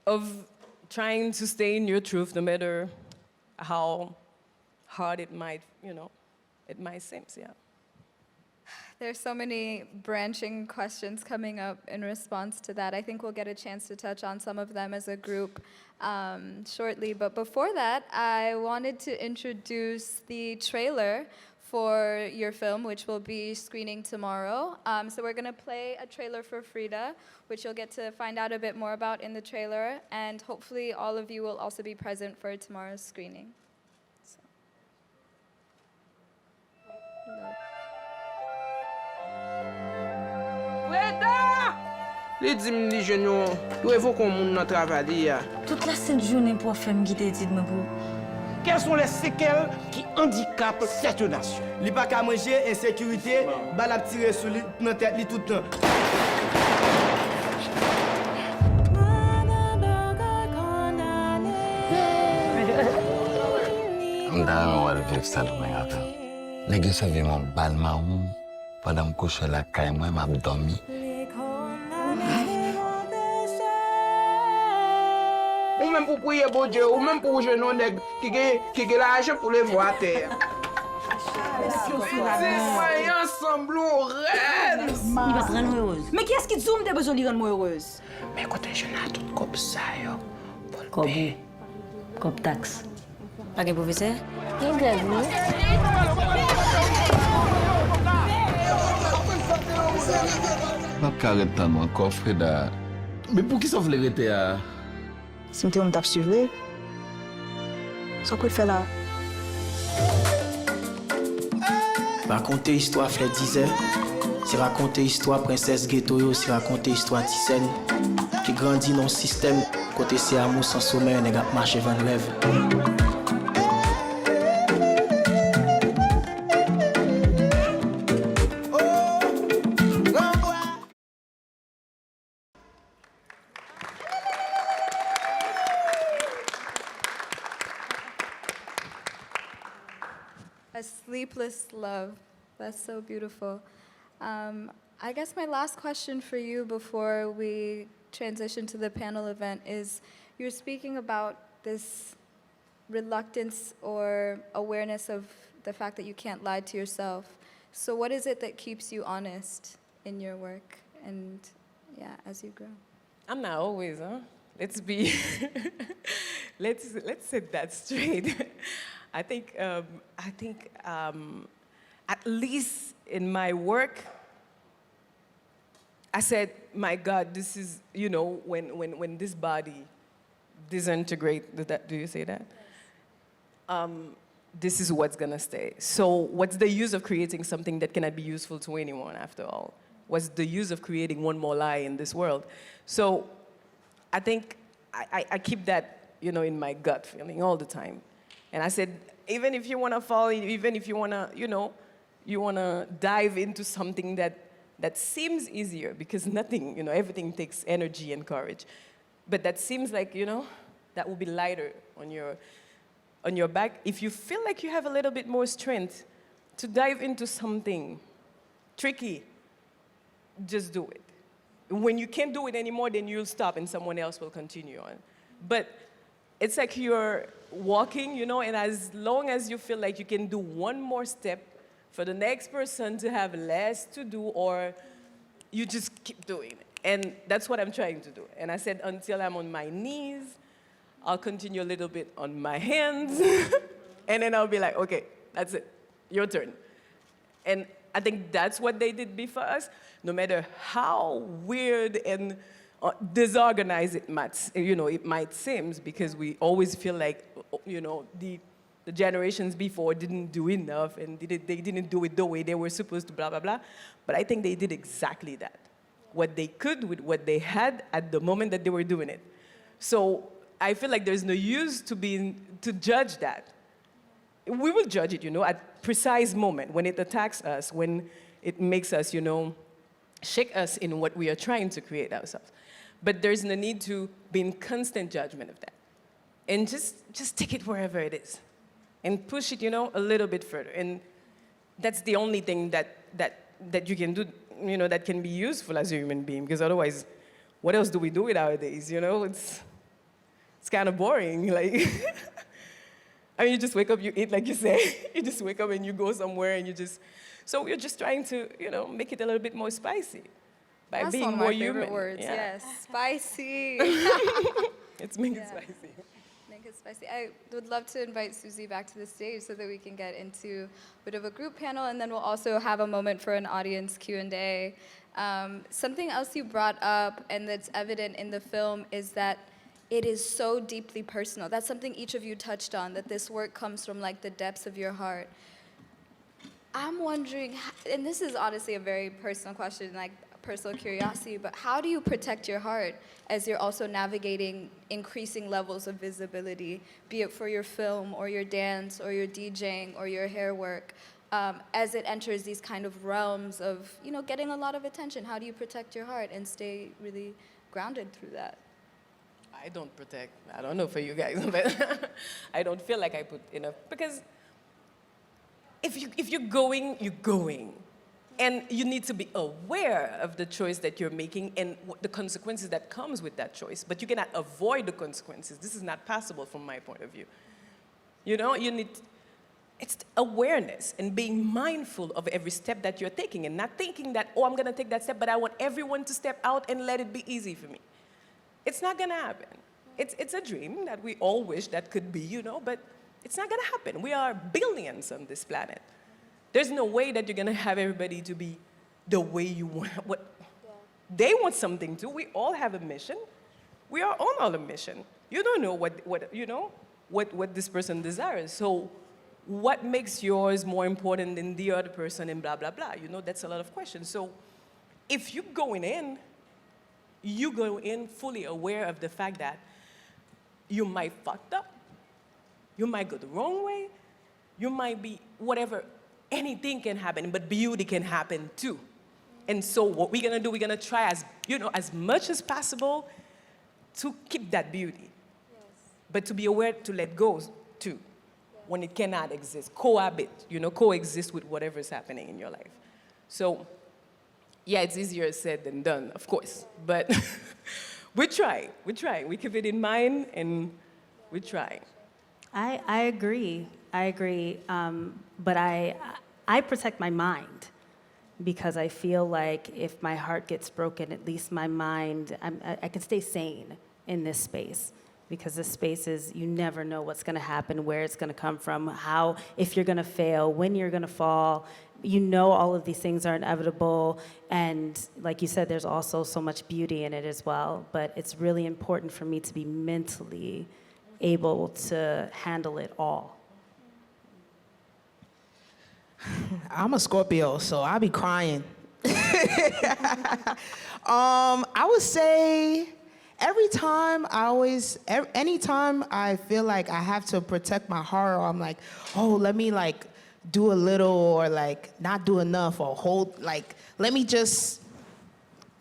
of trying to stay in your truth, no matter how hard it might, it might seem, yeah. There's so many branching questions coming up in response to that. I think we'll get a chance to touch on some of them as a group shortly. But before that, I wanted to introduce the trailer for your film, which will be screening tomorrow. So we're going to play a trailer for Frida, which you'll get to find out a bit more about in the trailer. And hopefully all of you will also be present for tomorrow's screening. So. Freda! Les dimni jeune yo évoquons moun nan travail ya. Toute la sainte journée pour faire me guider dit me pour. Quelles sont les séquelles qui handicapent cette nation? Li pa ka manger, insécurité, bal ap tire sou li nan tête li tout le temps. Mda wal viv sal mwen ave. Nèg sa vi mon bal ma ou pendant me coucher la caille moi m'a dormi. Ou même pour prier bon Dieu, ou même pour jeune nèg qui a l'argent pour les voir à terre. C'est ensemble reine. Il va te rendre heureuse. Mais qui est-ce qui dit que tu as besoin de rendre moi heureuse? Mais écoutez, je n'ai tout comme ça yo. Comme comme taxe. Pas de professeur? Quel gars Pas carré temps encore Freda. Mais pour qui ça veut arrêter à Si on t'a suivi, ça peut faire là. Raconter histoire Fred disait, c'est raconter histoire princesse ghetto, c'est raconter histoire Tissel qui grandit dans le système côté c'est amour sans sommeil, nèg ap marcher van rêve. A sleepless love. That's so beautiful. I guess my last question for you before we transition to the panel event is, you're speaking about this reluctance or awareness of the fact that you can't lie to yourself. So what is it that keeps you honest in your work and, yeah, as you grow? I'm not always, huh? Let's be, let's set that straight. I think at least in my work, I said, my God, this is, you know, when this body disintegrates, do you say that? This is what's gonna stay. So what's the use of creating something that cannot be useful to anyone after all? What's the use of creating one more lie in this world? So I think I keep that, you know, in my gut feeling all the time. And I said, even if you wanna fall, even if you wanna, you know, you wanna dive into something that seems easier, because nothing, you know, everything takes energy and courage. But that seems like, you know, that will be lighter on your back. If you feel like you have a little bit more strength to dive into something tricky, just do it. When you can't do it anymore, then you'll stop and someone else will continue on. But it's like you're walking, you know, and as long as you feel like you can do one more step for the next person to have less to do, or you just keep doing it. And that's what I'm trying to do. And I said, until I'm on my knees, I'll continue a little bit on my hands, and then I'll be like, okay, that's it, your turn. And I think that's what they did before us. No matter how weird and disorganized it might seem, because we always feel like, you know, the generations before didn't do enough, and they didn't do it the way they were supposed to, blah, blah, blah. But I think they did exactly that. What they could with what they had at the moment that they were doing it. So I feel like there's no use to judge that. We will judge it, you know, at precise moment, when it attacks us, when it makes us, you know, shake us in what we are trying to create ourselves. But there's no need to be in constant judgment of that. And just take it wherever it is. And push it, you know, a little bit further. And that's the only thing that you can do, you know, that can be useful as a human being. Because otherwise, what else do we do with our days, you know? It's kind of boring, like. I mean, you just wake up, you eat, like you say. You just wake up and you go somewhere and you just... So we're just trying to, you know, make it a little bit more spicy by That's being one of more my human. favorite words, Yeah. yes. Spicy. It's make it Yeah. spicy. Make it spicy. I would love to invite Susy back to the stage so that we can get into a bit of a group panel, and then we'll also have a moment for an audience Q&A. Something else you brought up and that's evident in the film is that it is so deeply personal. That's something each of you touched on, that this work comes from like the depths of your heart. I'm wondering, and this is honestly a very personal question, like personal curiosity, but how do you protect your heart as you're also navigating increasing levels of visibility, be it for your film or your dance or your DJing or your hair work, as it enters these kind of realms of, you know, getting a lot of attention? How do you protect your heart and stay really grounded through that? I don't protect. I don't know for you guys, but I don't feel like I put enough, because if you're going, you're going. And you need to be aware of the choice that you're making and the consequences that comes with that choice. But you cannot avoid the consequences. This is not possible from my point of view. You know, it's awareness and being mindful of every step that you're taking, and not thinking that, oh, I'm gonna take that step, but I want everyone to step out and let it be easy for me. It's not gonna happen. It's a dream that we all wish that could be, you know, but it's not gonna happen. We are billions on this planet. There's no way that you're gonna have everybody to be the way you want. They want something too. We all have a mission. We are on our mission. You don't know what this person desires. So what makes yours more important than the other person, and blah, blah, blah. You know, that's a lot of questions. So if you're going in, you go in fully aware of the fact that you might fucked up, you might go the wrong way, you might be whatever. Anything can happen, but beauty can happen too. And so what we're gonna do, we're gonna try as much as possible to keep that beauty. Yes. But to be aware to let go too. Yes. when it cannot exist, cohabit, coexist with whatever is happening in your life. So, yeah, it's easier said than done, of course, but we try. We keep it in mind, and we try. I agree. But I protect my mind because I feel like if my heart gets broken, at least my mind, I can stay sane in this space. Because this space is, you never know what's going to happen, where it's going to come from, how, if you're going to fail, when you're going to fall. You know all of these things are inevitable. And like you said, there's also so much beauty in it as well. But it's really important for me to be mentally able to handle it all. I'm a Scorpio, so I'll be crying. I would say anytime I feel like I have to protect my heart, or I'm like, oh, let me like do a little, or like not do enough, or hold, like, let me just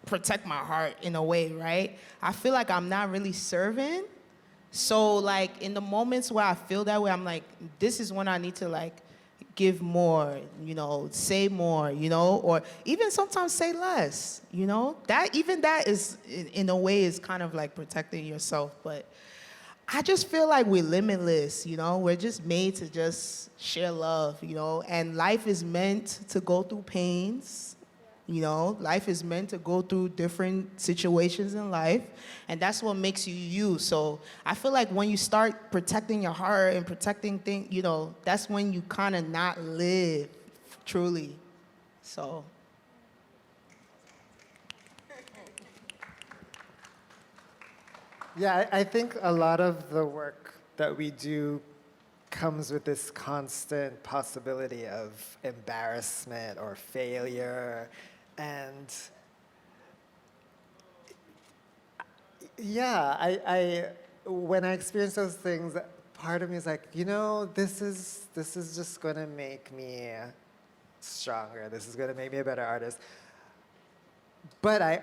protect my heart in a way, right? I feel like I'm not really serving. So like in the moments where I feel that way, I'm like, this is when I need to like give more, say more, or even sometimes say less, That is, in a way, is kind of like protecting yourself. But I just feel like we're limitless, We're just made to just share love, And life is meant to go through pains, Life is meant to go through different situations in life. And that's what makes you you. So I feel like when you start protecting your heart and protecting things, that's when you kind of not live truly. So. Yeah, I think a lot of the work that we do comes with this constant possibility of embarrassment or failure. And yeah, I when I experience those things, part of me is like, this is just gonna make me stronger. This is gonna make me a better artist. But I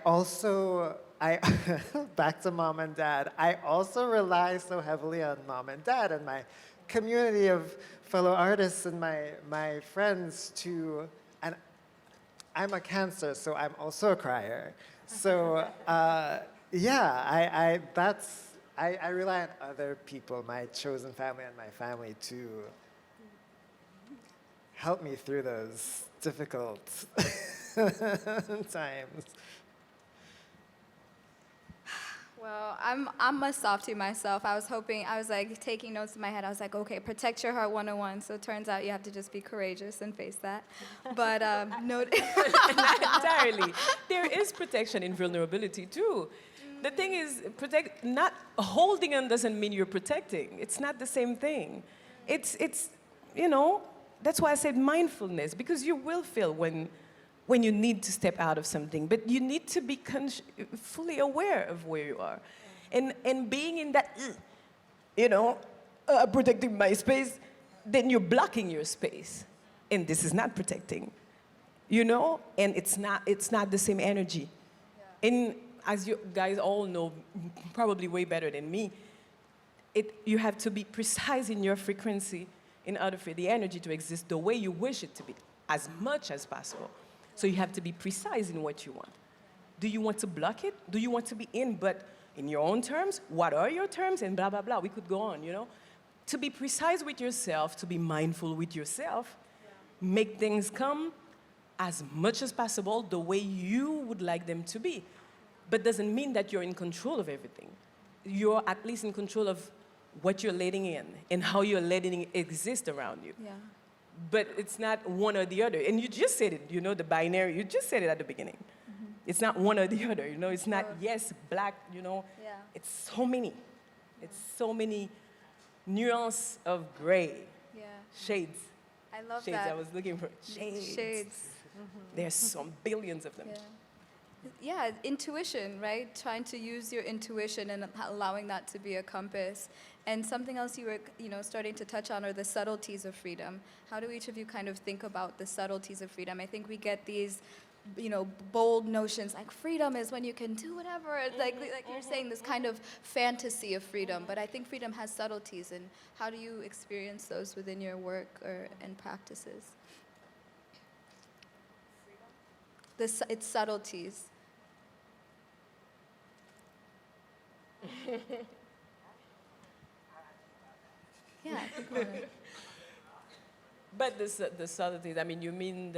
back to mom and dad, I also rely so heavily on mom and dad and my community of fellow artists and my friends and I'm a Cancer, so I'm also a crier. So I rely on other people, my chosen family and my family, to help me through those difficult times. Well, I'm a softie myself. I was like taking notes in my head. I was like, okay, protect your heart 101. So it turns out you have to just be courageous and face that. But no. Entirely. There is protection in vulnerability too. The thing is, not holding on doesn't mean you're protecting. It's not the same thing. It's that's why I said mindfulness, because you will feel when you need to step out of something, but you need to be fully aware of where you are. And being in that, protecting my space, then you're blocking your space. And this is not protecting, and it's not the same energy. Yeah. And as you guys all know, probably way better than me, you have to be precise in your frequency in order for the energy to exist the way you wish it to be, as much as possible. So you have to be precise in what you want. Do you want to block it? Do you want to be in, but in your own terms? What are your terms? And blah, blah, blah. We could go on, To be precise with yourself, to be mindful with yourself, make things come as much as possible the way you would like them to be. But doesn't mean that you're in control of everything. You're at least in control of what you're letting in and how you're letting it exist around you. Yeah. But it's not one or the other. And you just said it, the binary. You just said it at the beginning. Mm-hmm. It's not one or the other, It's not yes, black, Yeah. It's so many. It's so many nuance of gray. Yeah. Shades. I love Shades, that. I was looking for shades. Mm-hmm. There's some billions of them. Yeah, intuition, right? Trying to use your intuition and allowing that to be a compass. And something else you were, starting to touch on are the subtleties of freedom. How do each of you kind of think about the subtleties of freedom? I think we get these bold notions like freedom is when you can do whatever, like you're saying, this kind of fantasy of freedom. But I think freedom has subtleties, and how do you experience those within your work and practices? Its subtleties. Yeah, I think we're... But the subtleties, I mean, you mean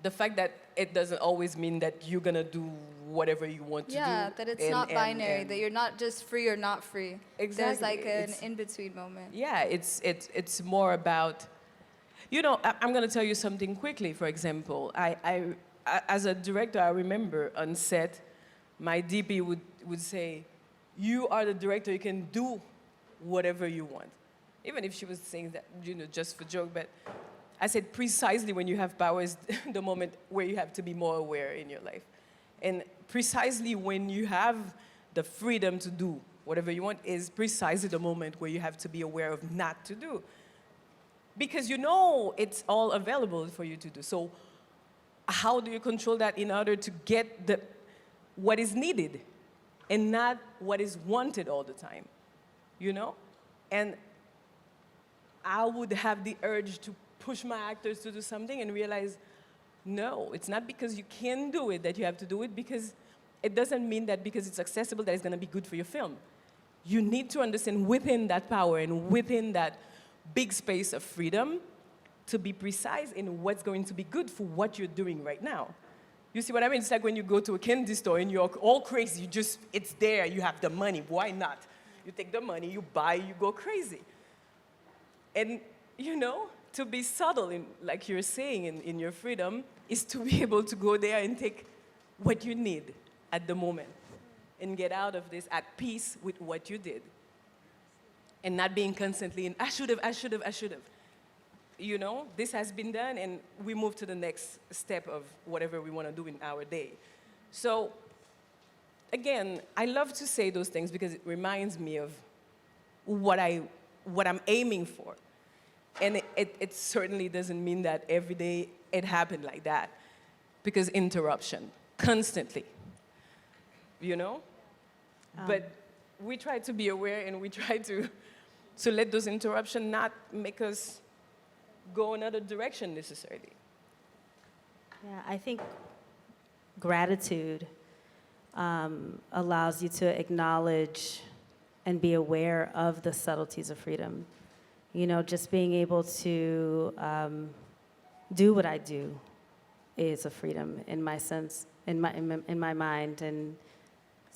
the fact that it doesn't always mean that you're gonna do whatever you want to do. Yeah, that it's not binary, that you're not just free or not free. Exactly. There's like an in-between moment. Yeah, it's more about, I'm gonna tell you something quickly. For example, I as a director, I remember on set, my DP would say, "You are the director, you can do whatever you want." Even if she was saying that, just for joke, but I said precisely when you have power is the moment where you have to be more aware in your life. And precisely when you have the freedom to do whatever you want is precisely the moment where you have to be aware of not to do. Because it's all available for you to do. So how do you control that in order to get what is needed and not what is wanted all the time, And I would have the urge to push my actors to do something and realize, no, it's not because you can do it that you have to do it, because it doesn't mean that because it's accessible that it's going to be good for your film. You need to understand within that power and within that big space of freedom to be precise in what's going to be good for what you're doing right now. You see what I mean? It's like when you go to a candy store and you're all crazy, it's there, you have the money, why not? You take the money, you buy, you go crazy. And, to be subtle, like you're saying, in your freedom, is to be able to go there and take what you need at the moment and get out of this at peace with what you did. And not being constantly in, I should have. This has been done, and we move to the next step of whatever we want to do in our day. So, again, I love to say those things because it reminds me of what I'm aiming for. And it certainly doesn't mean that every day it happened like that, because interruption, constantly, But we try to be aware, and we try to let those interruptions not make us go another direction necessarily. Yeah, I think gratitude allows you to acknowledge and be aware of the subtleties of freedom. Just being able to do what I do is a freedom in my sense, in my mind, and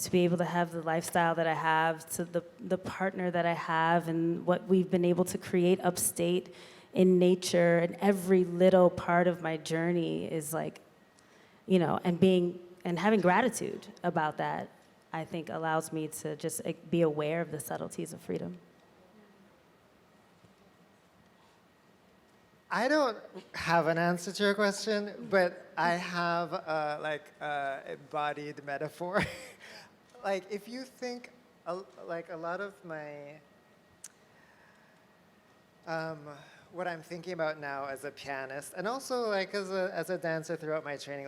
to be able to have the lifestyle that I have, to the partner that I have, and what we've been able to create upstate in nature, and every little part of my journey is like, and having gratitude about that, I think allows me to just be aware of the subtleties of freedom. I don't have an answer to your question, but I have a embodied metaphor. Like, if you think, a lot of my, what I'm thinking about now as a pianist, and also as a dancer throughout my training,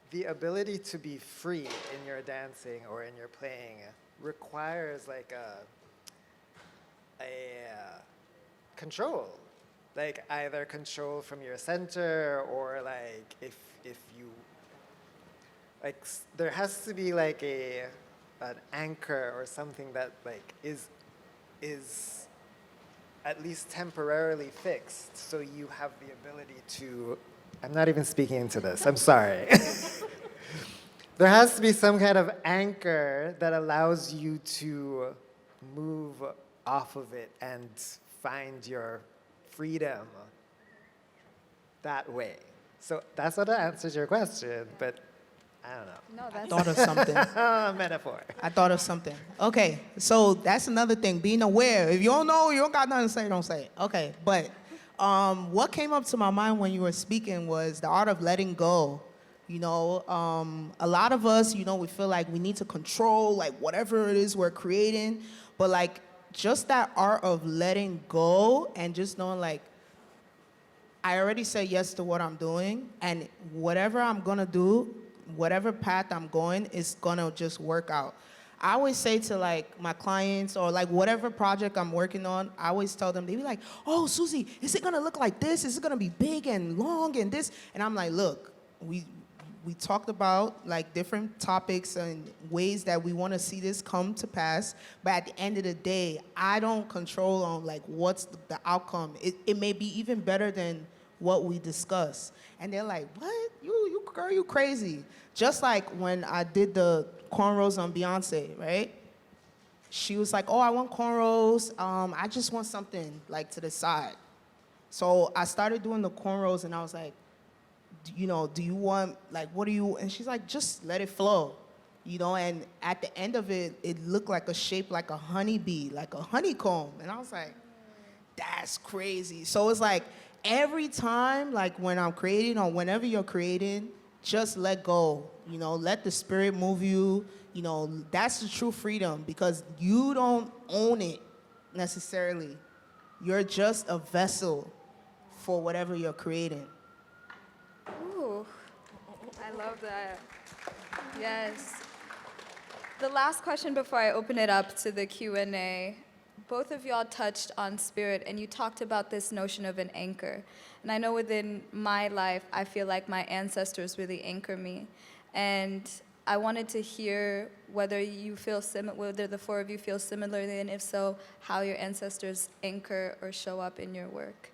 the ability to be free in your dancing or in your playing requires a control. Either control from your center, or if you, there has to be an anchor or something that is at least temporarily fixed, so you have the ability to, I'm not even speaking into this, I'm sorry. There has to be some kind of anchor that allows you to move off of it and find your freedom that way. So that's not an answer to your question, but I don't know. No, that's... Thought of something. Metaphor. I thought of something. Okay, so that's another thing, being aware. If you don't know, you don't got nothing to say, don't say it. Okay, but what came up to my mind when you were speaking was the art of letting go. A lot of us, we feel like we need to control, whatever it is we're creating, but just that art of letting go and just knowing I already said yes to what I'm doing, and whatever I'm gonna do, whatever path I'm going, is gonna just work out. I always say to like my clients or like whatever project I'm working on, I always tell them, they be like, oh, Susy, is it gonna look like this? Is it gonna be big and long and this? And I'm like, look, we talked about like different topics and ways that we wanna see this come to pass, but at the end of the day, I don't control on like what's the outcome. It may be even better than what we discuss. And they're like, what? You girl, you crazy. Just like when I did the cornrows on Beyonce, right? She was like, oh, I want cornrows. I just want something like to the side. So I started doing the cornrows and I was like, you know, do you want, like, what do you, and she's like, just let it flow. You know, and at the end of it, it looked like a shape like a honeybee, like a honeycomb. And I was like, that's crazy. So it's like, every time, like when I'm creating or whenever you're creating, just let go. You know, let the spirit move you. You know, that's the true freedom because you don't own it necessarily. You're just a vessel for whatever you're creating. Ooh, I love that. Yes. The last question before I open it up to the Q&A. Both of y'all touched on spirit, and you talked about this notion of an anchor. And I know within my life, I feel like my ancestors really anchor me. And I wanted to hear whether you feel whether the four of you feel similarly, and if so, how your ancestors anchor or show up in your work.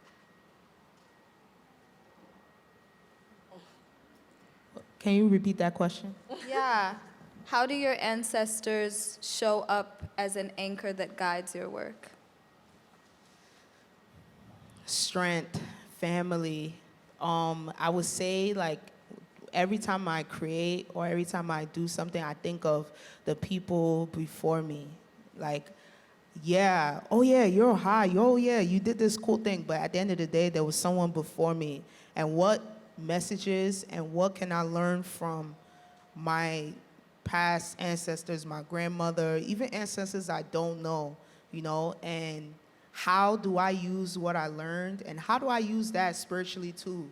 Can you repeat that question? Yeah. How do your ancestors show up as an anchor that guides your work? Strength, family. I would say like every time I create or every time I do something, I think of the people before me. Like, yeah, oh yeah, you're high. Oh yeah, you did this cool thing. But at the end of the day, there was someone before me. And what messages and what can I learn from my past ancestors, my grandmother, even ancestors I don't know, you know, and how do I use what I learned and how do I use that spiritually too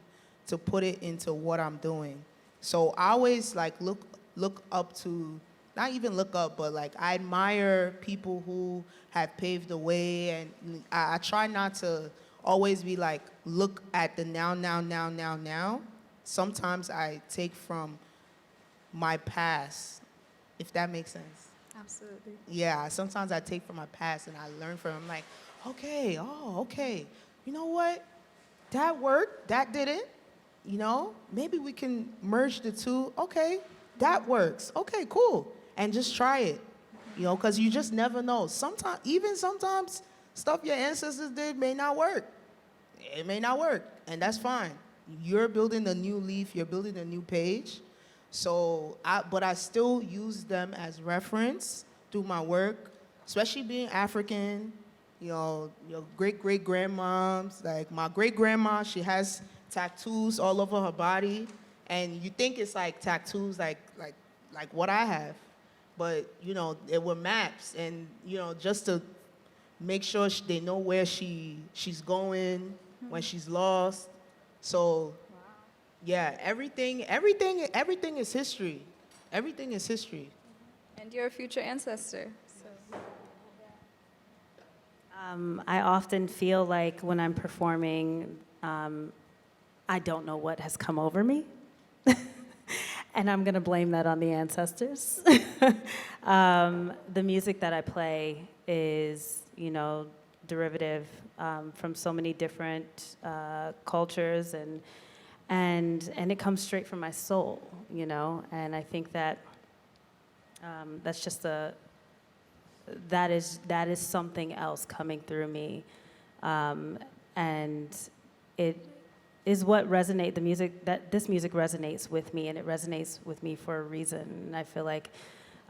to put it into what I'm doing. So I always like look up to, not even look up, but like I admire people who have paved the way, and I try not to always be like, look at the now. Sometimes I take from my past, if that makes sense. Absolutely. Yeah, sometimes I take from my past and I learn from it. I'm like, okay. You know what? That worked, that didn't. You know, maybe we can merge the two. Okay, that works. Okay, cool. And just try it. You know, because you just never know. Sometimes stuff your ancestors did may not work. It may not work, and that's fine. You're building a new leaf, you're building a new page. So, but I still use them as reference through my work, especially being African. You know, your great-great-grandmoms, like my great-grandma, she has tattoos all over her body, and you think it's like tattoos like what I have, but you know, they were maps, and you know, just to make sure they know where she's going when she's lost. So. Yeah, everything is history. Everything is history. And you're a future ancestor. So. I often feel like when I'm performing, I don't know what has come over me. And I'm going to blame that on the ancestors. The music that I play is, you know, derivative from so many different cultures, and it comes straight from my soul, you know. And I think that that's just that is something else coming through me, and it is what resonates. This music resonates with me, and it resonates with me for a reason. And I feel like,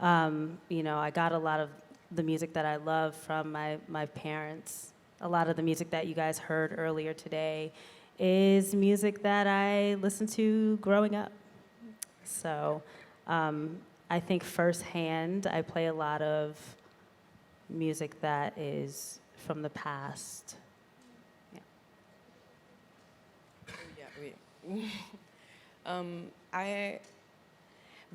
you know, I got a lot of the music that I love from my parents. A lot of the music that you guys heard earlier today is music that I listened to growing up. So I think firsthand, I play a lot of music that is from the past. Yeah. I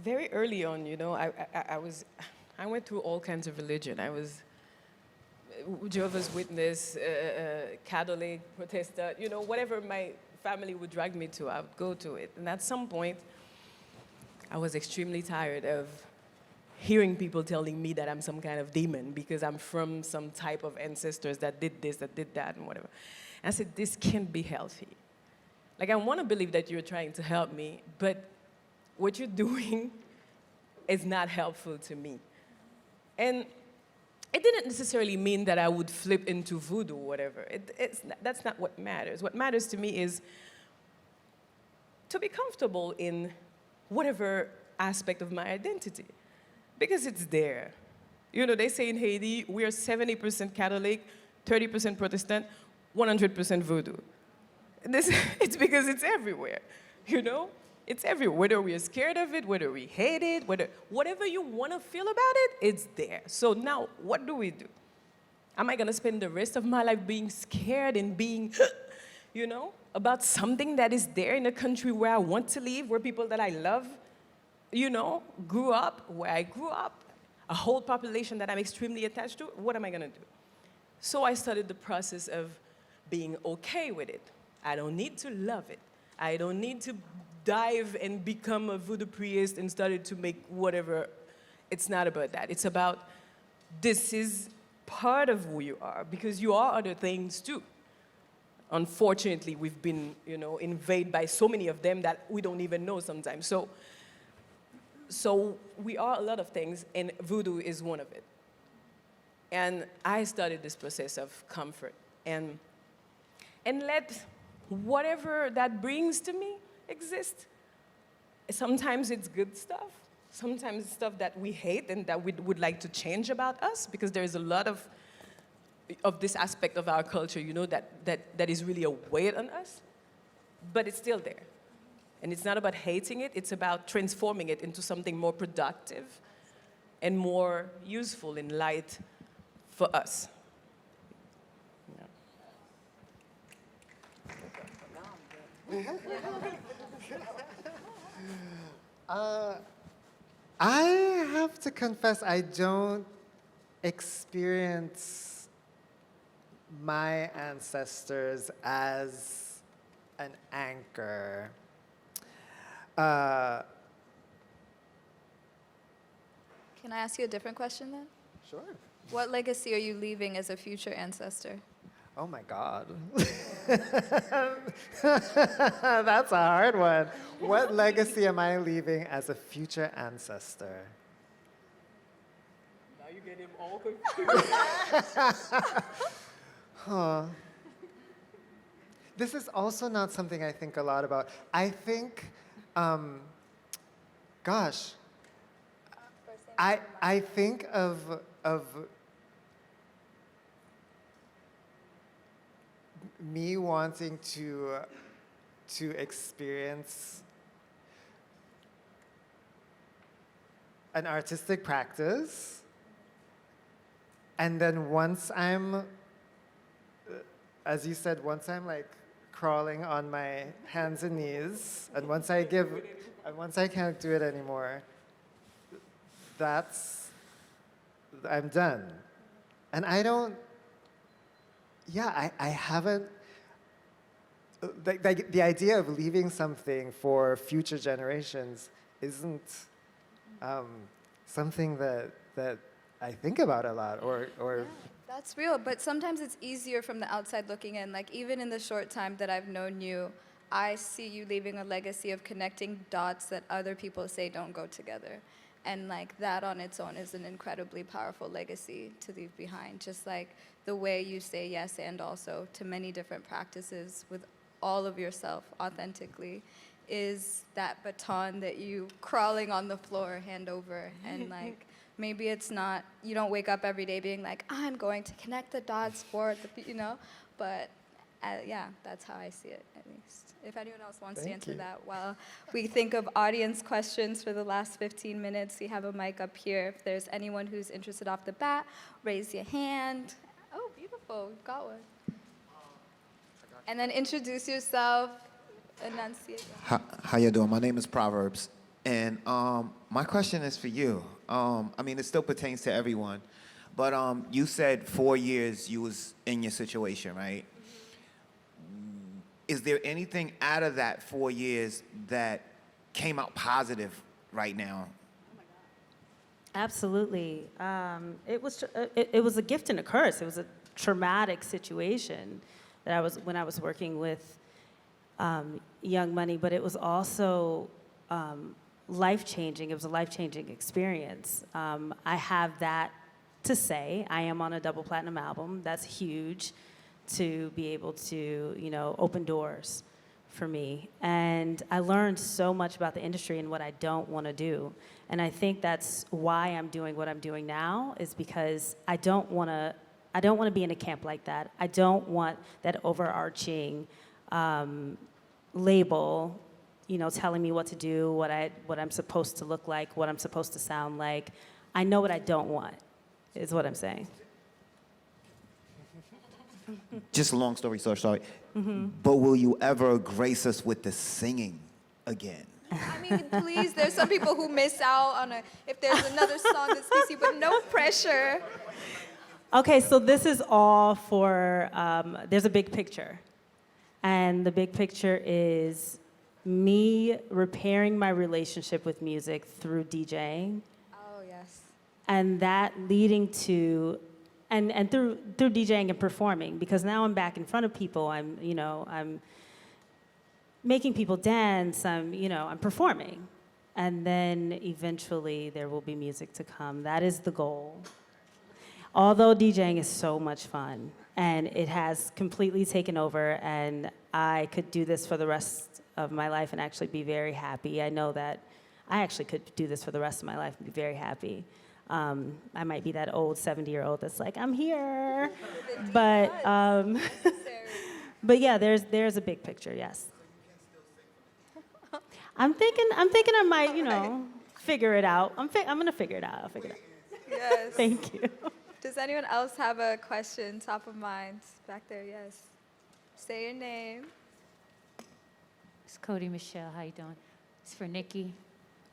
very early on, you know, I went through all kinds of religion. I was Jehovah's Witness, Catholic, Protestant, you know, whatever my family would drag me to, I would go to it. And at some point, I was extremely tired of hearing people telling me that I'm some kind of demon because I'm from some type of ancestors that did this, that did that, and whatever. And I said, this can't be healthy. Like, I want to believe that you're trying to help me, but what you're doing is not helpful to me. And it didn't necessarily mean that I would flip into voodoo or whatever. That's not what matters. What matters to me is to be comfortable in whatever aspect of my identity, because it's there. You know, they say in Haiti, we are 70% Catholic, 30% Protestant, 100% voodoo. It's because it's everywhere, you know? It's everywhere, whether we are scared of it, whether we hate it, whatever you want to feel about it, it's there. So now, what do we do? Am I going to spend the rest of my life being scared and being, you know, about something that is there in a country where I want to live, where people that I love, you know, grew up, where I grew up, a whole population that I'm extremely attached to? What am I going to do? So I started the process of being okay with it. I don't need to love it. I don't need to dive and become a voodoo priest and started to make whatever. It's not about that. It's about this is part of who you are, because you are other things too. Unfortunately, we've been, you know, invaded by so many of them that we don't even know sometimes. So we are a lot of things, and voodoo is one of it. And I started this process of comfort and let whatever that brings to me exist. Sometimes it's good stuff. Sometimes it's stuff that we hate and that we would like to change about us, because there is a lot of this aspect of our culture, you know, that is really a weight on us, but it's still there. And it's not about hating it, it's about transforming it into something more productive and more useful in light for us. I have to confess, I don't experience my ancestors as an anchor. Can I ask you a different question then? Sure. What legacy are you leaving as a future ancestor? Oh my God. That's a hard one. What legacy am I leaving as a future ancestor? Now you get him all confused. Huh. This is also not something I think a lot about. I think, gosh, I think of me wanting to experience an artistic practice, and then once I'm, as you said, once I'm like crawling on my hands and knees, and once I can't do it anymore, I'm done. And I don't, I haven't, the idea of leaving something for future generations isn't something that I think about a lot, or Yeah, that's real, but sometimes it's easier from the outside looking in. Like, even in the short time that I've known you, I see you leaving a legacy of connecting dots that other people say don't go together. And like that on its own is an incredibly powerful legacy to leave behind. Just like the way you say yes and also to many different practices with all of yourself authentically is that baton that you crawling on the floor hand over. And like maybe it's not, you don't wake up every day being like, I'm going to connect the dots for the, you know, but yeah, that's how I see it, at least. If anyone else wants to answer that while we think of audience questions for the last 15 minutes, we have a mic up here. If there's anyone who's interested off the bat, raise your hand. Oh, beautiful, we've got one. And then introduce yourself, enunciate. How you doing? My name is Proverbs, and my question is for you. I mean, it still pertains to everyone, but you said 4 years you was in your situation, right? Is there anything out of that 4 years that came out positive right now? Absolutely. It was a gift and a curse. It was a traumatic situation that when I was working with Young Money, but it was also life-changing. It was a life-changing experience. I have that to say. I am on a double platinum album. That's huge to be able to, open doors for me. And I learned so much about the industry and what I don't want to do. And I think that's why I'm doing what I'm doing now, is because I don't want to be in a camp like that. I don't want that overarching label, telling me what to do, what I'm supposed to look like, what I'm supposed to sound like. I know what I don't want, is what I'm saying. Just a long story short, sorry. But will you ever grace us with the singing again? I mean, please, there's some people who miss out on if there's another song that's easy, but no pressure. Okay, so this is all for, there's a big picture. And the big picture is me repairing my relationship with music through DJing. Oh, yes. And that leading to, and through DJing and performing, because now I'm back in front of people. I'm making people dance. I'm performing, and then eventually there will be music to come. That is the goal. Although DJing is so much fun, and it has completely taken over, and I could do this for the rest of my life and actually be very happy. I know that I actually could do this for the rest of my life and be very happy. I might be that old 70-year-old that's like, I'm here. But yeah, there's a big picture, yes. I'm thinking I might, figure it out. I'm gonna figure it out. I'll figure it out. Yes. Thank you. Does anyone else have a question top of mind? Back there, yes. Say your name. It's Cody Michelle. How you doing? It's for Nikki.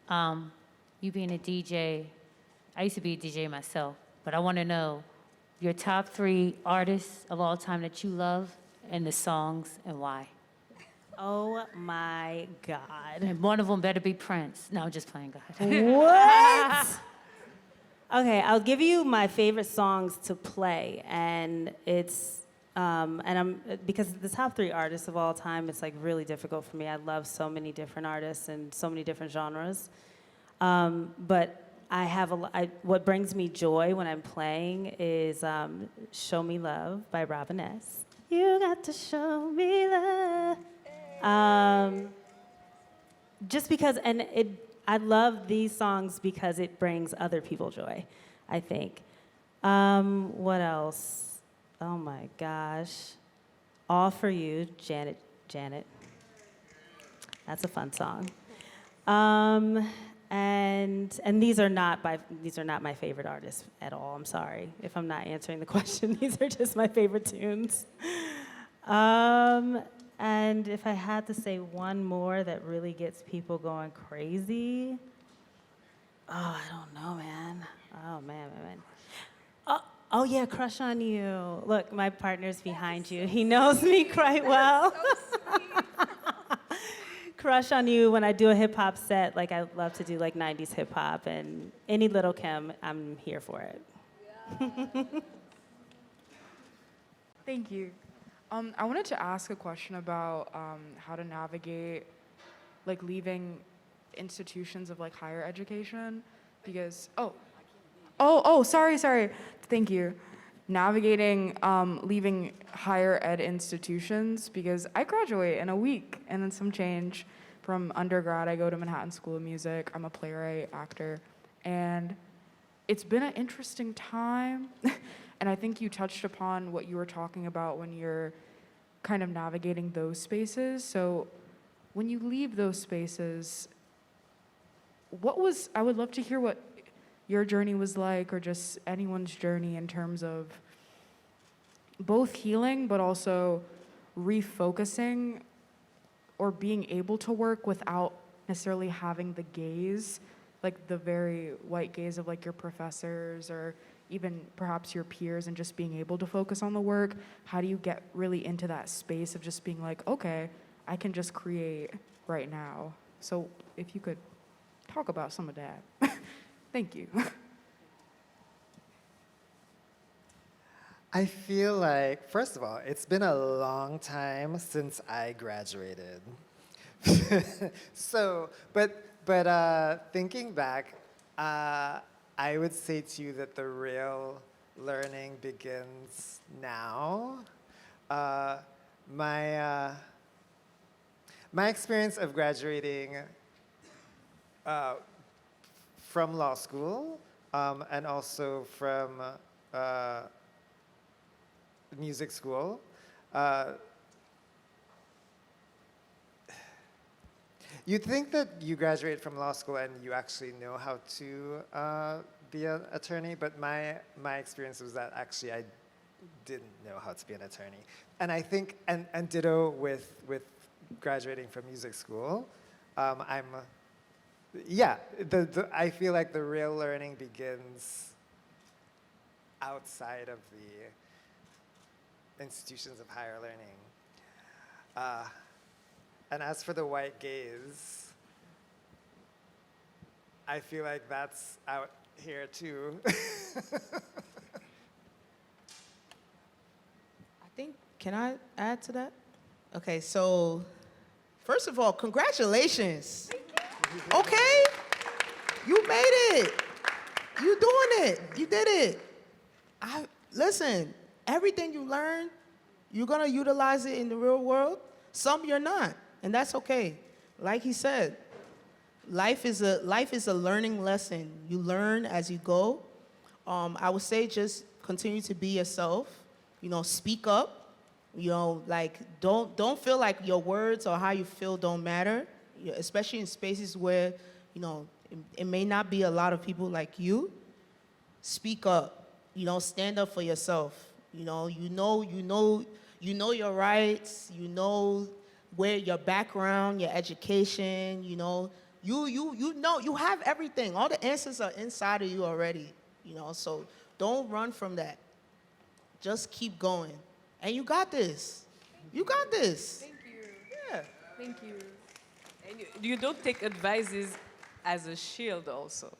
You being a DJ, I used to be a DJ myself, but I want to know your top 3 artists of all time that you love and the songs and why. Oh my God. And one of them better be Prince. No, I'm just playing, God. What? Okay, I'll give you my favorite songs to play, and it's because the top 3 artists of all time, it's like really difficult for me. I love so many different artists and so many different genres, but I have what brings me joy when I'm playing is "Show Me Love" by Robin S. You got to show me love. Just because, I love these songs because it brings other people joy, I think. What else? Oh my gosh. All for You, Janet. That's a fun song. And these are not my favorite artists at all. I'm sorry if I'm not answering the question. These are just my favorite tunes. And if I had to say one more that really gets people going crazy, I don't know, man. Oh, man. Oh, yeah, Crush on You. Look, my partner's behind you. He knows me quite well. Crush on You, when I do a hip-hop set, like I love to do like 90s hip-hop, and any Little Kim, I'm here for it. Yeah. Thank you. I wanted to ask a question about how to navigate like leaving institutions of like higher education, because sorry. Thank you. Navigating leaving higher ed institutions, because I graduate in a week and then some change from undergrad. I go to Manhattan School of Music. I'm a playwright, actor, and it's been an interesting time. And I think you touched upon what you were talking about when you're kind of navigating those spaces. So when you leave those spaces, I would love to hear what your journey was like, or just anyone's journey in terms of both healing, but also refocusing or being able to work without necessarily having the gaze, like the very white gaze of like your professors or even perhaps your peers, and just being able to focus on the work? How do you get really into that space of just being like, okay, I can just create right now? So if you could talk about some of that. Thank you. I feel like, first of all, it's been a long time since I graduated. So, but thinking back, I would say to you that the real learning begins now. My experience of graduating from law school and also from music school. You'd think that you graduate from law school and you actually know how to be an attorney, but my experience was that actually I didn't know how to be an attorney. And I think, and ditto with graduating from music school, I feel like the real learning begins outside of the institutions of higher learning. And as for the white gaze, I feel like that's out here too. Can I add to that? Okay, so first of all, congratulations. Okay, you made it. You doing it. You did it. Listen, everything you learn, you're gonna utilize it in the real world. Some you're not, and that's okay. Like he said, life is a learning lesson. You learn as you go. I would say just continue to be yourself. Speak up. Don't feel like your words or how you feel don't matter, especially in spaces where, it may not be a lot of people like you. Speak up, stand up for yourself. You know your rights, where your background, your education, you have everything. All the answers are inside of you already, so don't run from that. Just keep going. And you got this. You got this. Thank you. Yeah. Thank you. And you don't take advices as a shield also.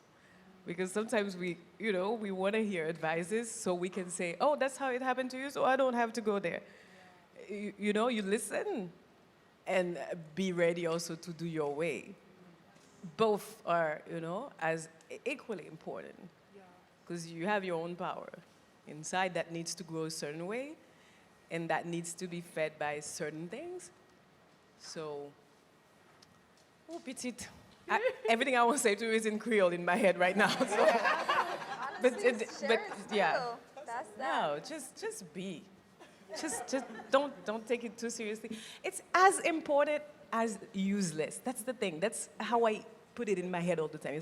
Because sometimes we want to hear advices so we can say, oh, that's how it happened to you, so I don't have to go there. You listen and be ready also to do your way. Both are, as equally important. Because you have your own power inside that needs to grow a certain way, and that needs to be fed by certain things. So, petite. Everything I want to say to you is in Creole in my head right now. So. Honestly, but yeah. That's that. No, just be. Just don't take it too seriously. It's as important as useless. That's the thing. That's how I put it in my head all the time.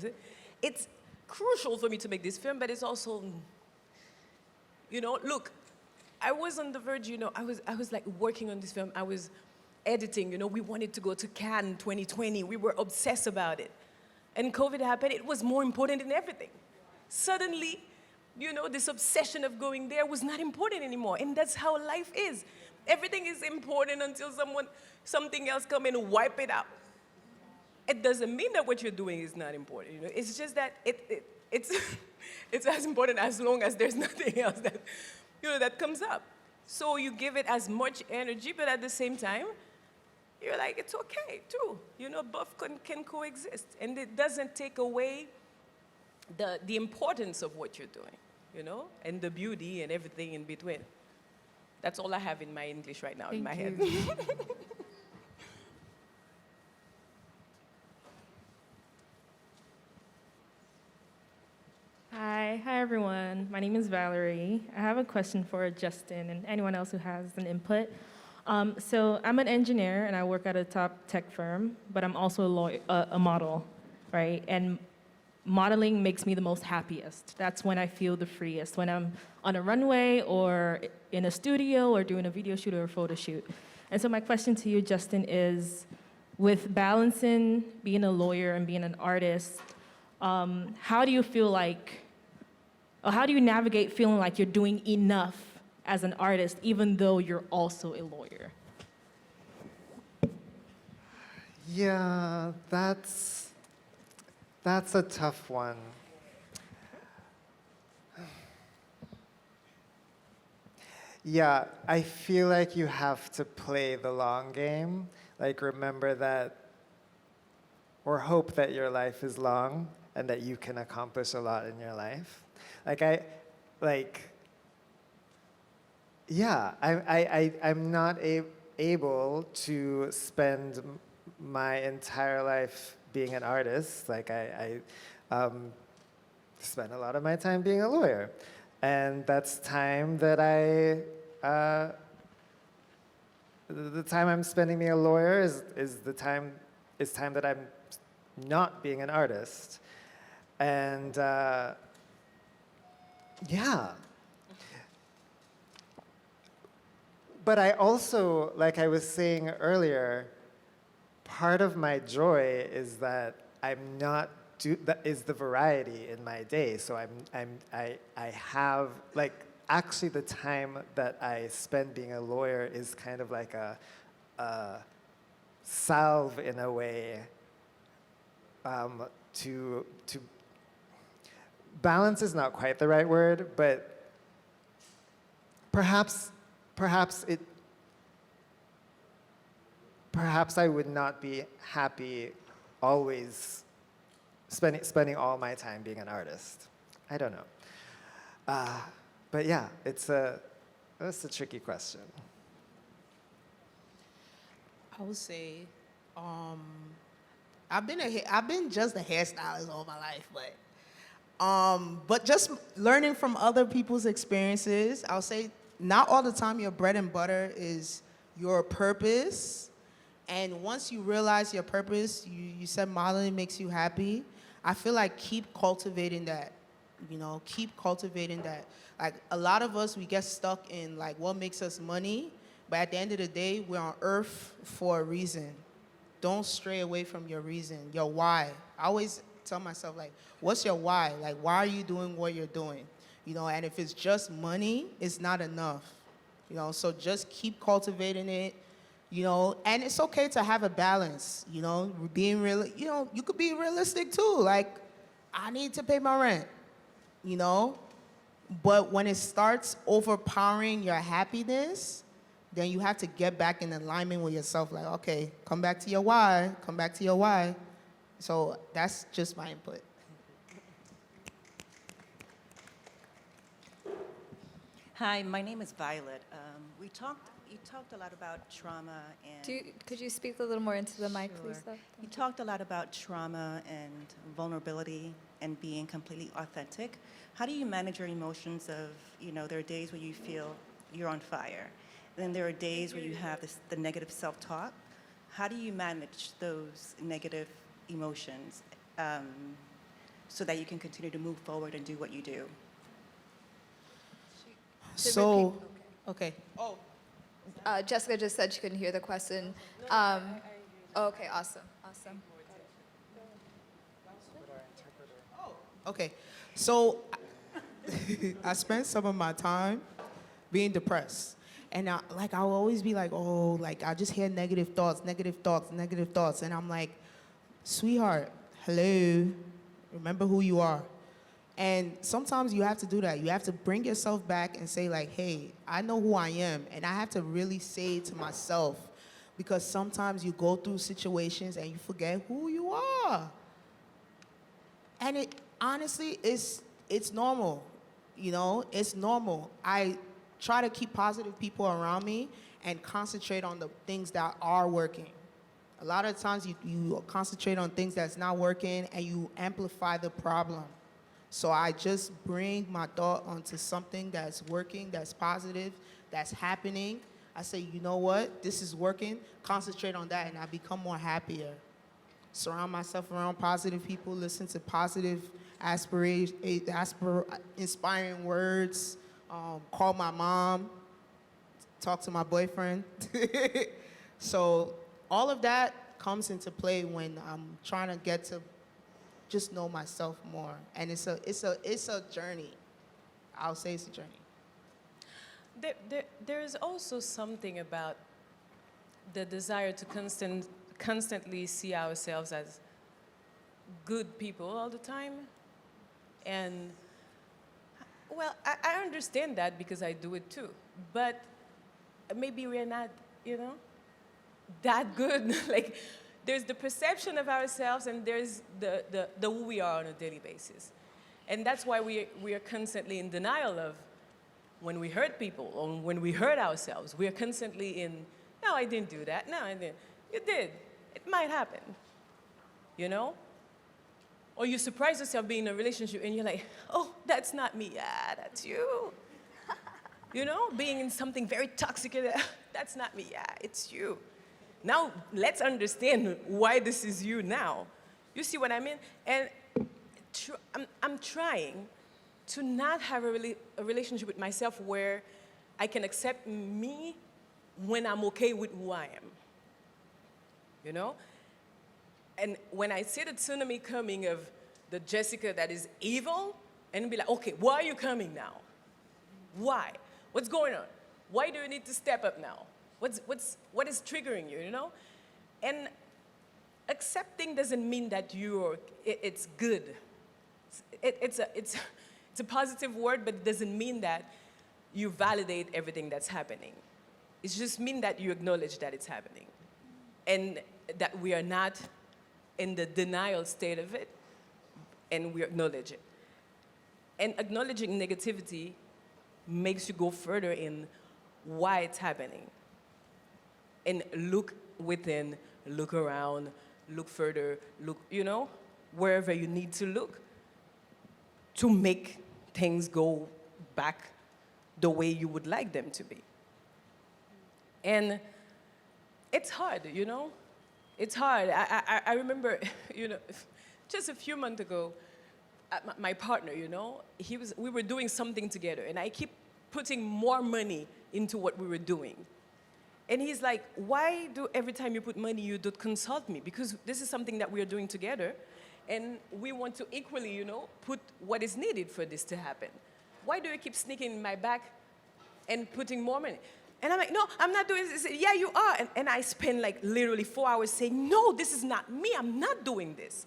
It's crucial for me to make this film, but it's also, look, I was on the verge, I was like working on this film. I was editing, we wanted to go to Cannes 2020. We were obsessed about it. And COVID happened, it was more important than everything. Suddenly, this obsession of going there was not important anymore. And that's how life is. Everything is important until something else come and wipe it out. It doesn't mean that what you're doing is not important. It's just that it's as important as long as there's nothing else that, that comes up. So you give it as much energy, but at the same time, you're like, it's okay too. Both can coexist. And it doesn't take away the importance of what you're doing, and the beauty and everything in between. That's all I have in my English right now in my head. Hi everyone. My name is Valerie. I have a question for Justin and anyone else who has an input. So I'm an engineer and I work at a top tech firm, but I'm also a model, right? And modeling makes me the most happiest. That's when I feel the freest, when I'm on a runway or in a studio or doing a video shoot or a photo shoot. And so my question to you, Justin, is with balancing being a lawyer and being an artist, how do you feel like, or how do you navigate feeling like you're doing enough as an artist, even though you're also a lawyer? Yeah, that's a tough one. Yeah, I feel like you have to play the long game. Like, remember that, or hope that your life is long and that you can accomplish a lot in your life. I'm not able to spend my entire life being an artist. Like, I spend a lot of my time being a lawyer. And that's time that the time I'm spending being a lawyer is time that I'm not being an artist. And yeah. But I also, like I was saying earlier, part of my joy is that that is the variety in my day. So I have, like, actually the time that I spend being a lawyer is kind of like a salve in a way to balance is not quite the right word, but perhaps I would not be happy always spending all my time being an artist. I don't know. But yeah, that's a tricky question. I would say, I've been just a hairstylist all my life, but just learning from other people's experiences, I'll say not all the time your bread and butter is your purpose. And once you realize your purpose, you said modeling makes you happy. I feel like keep cultivating that, keep cultivating that. Like, a lot of us, we get stuck in like what makes us money, but at the end of the day, we're on earth for a reason. Don't stray away from your reason, your why. I always tell myself, like, what's your why? Like, why are you doing what you're doing? And if it's just money, it's not enough. So just keep cultivating it. And it's okay to have a balance, being real, you could be realistic too. Like, I need to pay my rent, but when it starts overpowering your happiness, then you have to get back in alignment with yourself. Like, okay, come back to your why, come back to your why. So that's just my input. Hi, my name is Violet. You talked a lot about trauma and... Could you speak a little more into the mic, Sure. please? Though? You talked a lot about trauma and vulnerability and being completely authentic. How do you manage your emotions of, there are days where you feel you're on fire. Then there are days where you have the negative self-talk. How do you manage those negative emotions so that you can continue to move forward and do what you do? So, okay. Oh. Jessica just said she couldn't hear the question. Okay, awesome. Okay, so I spent some of my time being depressed. And I'll always be like, oh, like, I just hear negative thoughts. And I'm like, sweetheart, hello, remember who you are. And sometimes you have to do that. You have to bring yourself back and say, like, hey, I know who I am. And I have to really say it to myself, because sometimes you go through situations and you forget who you are. And it honestly, it's normal. It's normal. I try to keep positive people around me and concentrate on the things that are working. A lot of times you concentrate on things that's not working and you amplify the problem. So I just bring my thought onto something that's working, that's positive, that's happening. I say, you know what, this is working, concentrate on that, and I become more happier. Surround myself around positive people, listen to positive inspiring words, call my mom, talk to my boyfriend. So all of that comes into play when I'm trying to get to just know myself more. And it's a journey. I'll say it's a journey. There is also something about the desire to constantly see ourselves as good people all the time. And, well, I understand that because I do it too. But maybe we're not, that good. Like, there's the perception of ourselves and there's the who we are on a daily basis. And that's why we are constantly in denial of when we hurt people or when we hurt ourselves. We are constantly in, no, I didn't do that. No, I didn't. You did. It might happen, Or you surprise yourself being in a relationship and you're like, oh, that's not me. Yeah, that's you. Being in something very toxic, that's not me. Yeah, it's you. Now, let's understand why this is you now. You see what I mean? And I'm trying to not have a relationship with myself where I can accept me when I'm okay with who I am. And when I see the tsunami coming of the Gessica that is evil, and be like, okay, why are you coming now? Why? What's going on? Why do you need to step up now? What is triggering you, And accepting doesn't mean that it's good. It's a positive word, but it doesn't mean that you validate everything that's happening. It just means that you acknowledge that it's happening. And that we are not in the denial state of it, and we acknowledge it. And acknowledging negativity makes you go further in why it's happening. And look within, look around, look further, look, wherever you need to look to make things go back the way you would like them to be. And it's hard, It's hard. I remember, just a few months ago, my partner, we were doing something together, and I keep putting more money into what we were doing. And he's like, why do every time you put money, you don't consult me? Because this is something that we are doing together, and we want to equally, put what is needed for this to happen. Why do you keep sneaking in my back and putting more money? And I'm like, no, I'm not doing this. He said, yeah, you are. And I spent like literally 4 hours saying, no, this is not me. I'm not doing this.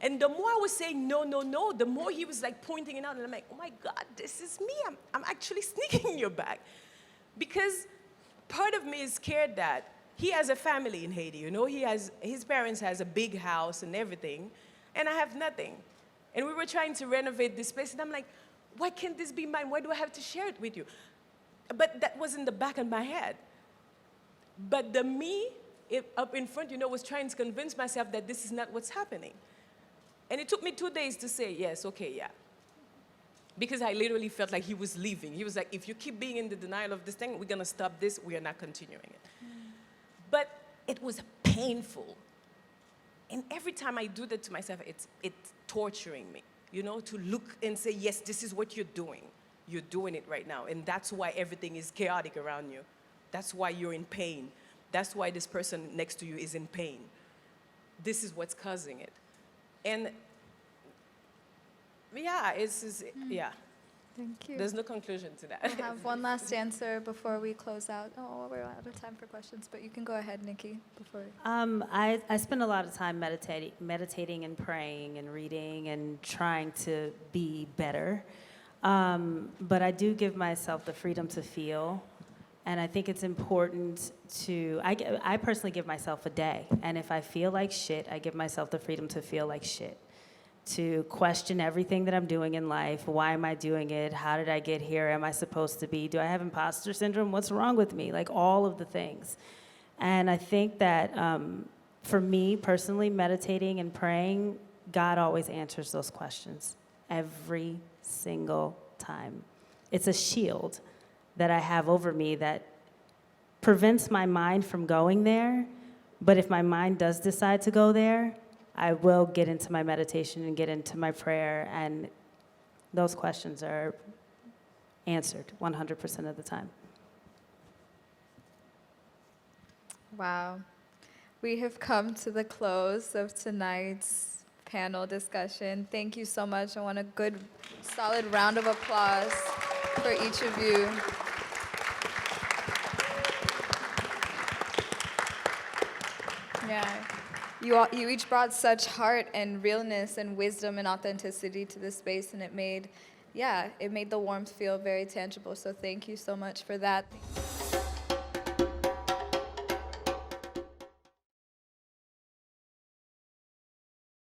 And the more I was saying, no, no, no, the more he was like pointing it out. And I'm like, oh my God, this is me. I'm actually sneaking in your back. Because part of me is scared that he has a family in Haiti. His parents has a big house and everything. And I have nothing. And we were trying to renovate this place. And I'm like, why can't this be mine? Why do I have to share it with you? But that was in the back of my head. But the me up in front, was trying to convince myself that this is not what's happening. And it took me 2 days to say, yes, okay, yeah. Because I literally felt like he was leaving. He was like, if you keep being in the denial of this thing, we're going to stop this. We are not continuing it. But it was painful. And every time I do that to myself, it's torturing me, to look and say, yes, this is what you're doing. You're doing it right now. And that's why everything is chaotic around you. That's why you're in pain. That's why this person next to you is in pain. This is what's causing it. And yeah, yeah. Thank you. There's no conclusion to that. I have one last answer before we close out. Oh, we're out of time for questions, but you can go ahead, Nikki, before. I spend a lot of time meditating and praying and reading and trying to be better. But I do give myself the freedom to feel. And I think it's important I personally give myself a day. And if I feel like shit, I give myself the freedom to feel like shit. To question everything that I'm doing in life. Why am I doing it? How did I get here? Am I supposed to be? Do I have imposter syndrome? What's wrong with me? Like all of the things. And I think that for me personally, meditating and praying, God always answers those questions every single time. It's a shield that I have over me that prevents my mind from going there. But if my mind does decide to go there, I will get into my meditation and get into my prayer, and those questions are answered 100% of the time. Wow. We have come to the close of tonight's panel discussion. Thank you so much. I want a good, solid round of applause for each of you. Yeah. You each brought such heart and realness and wisdom and authenticity to this space, and it made the warmth feel very tangible. So thank you so much for that.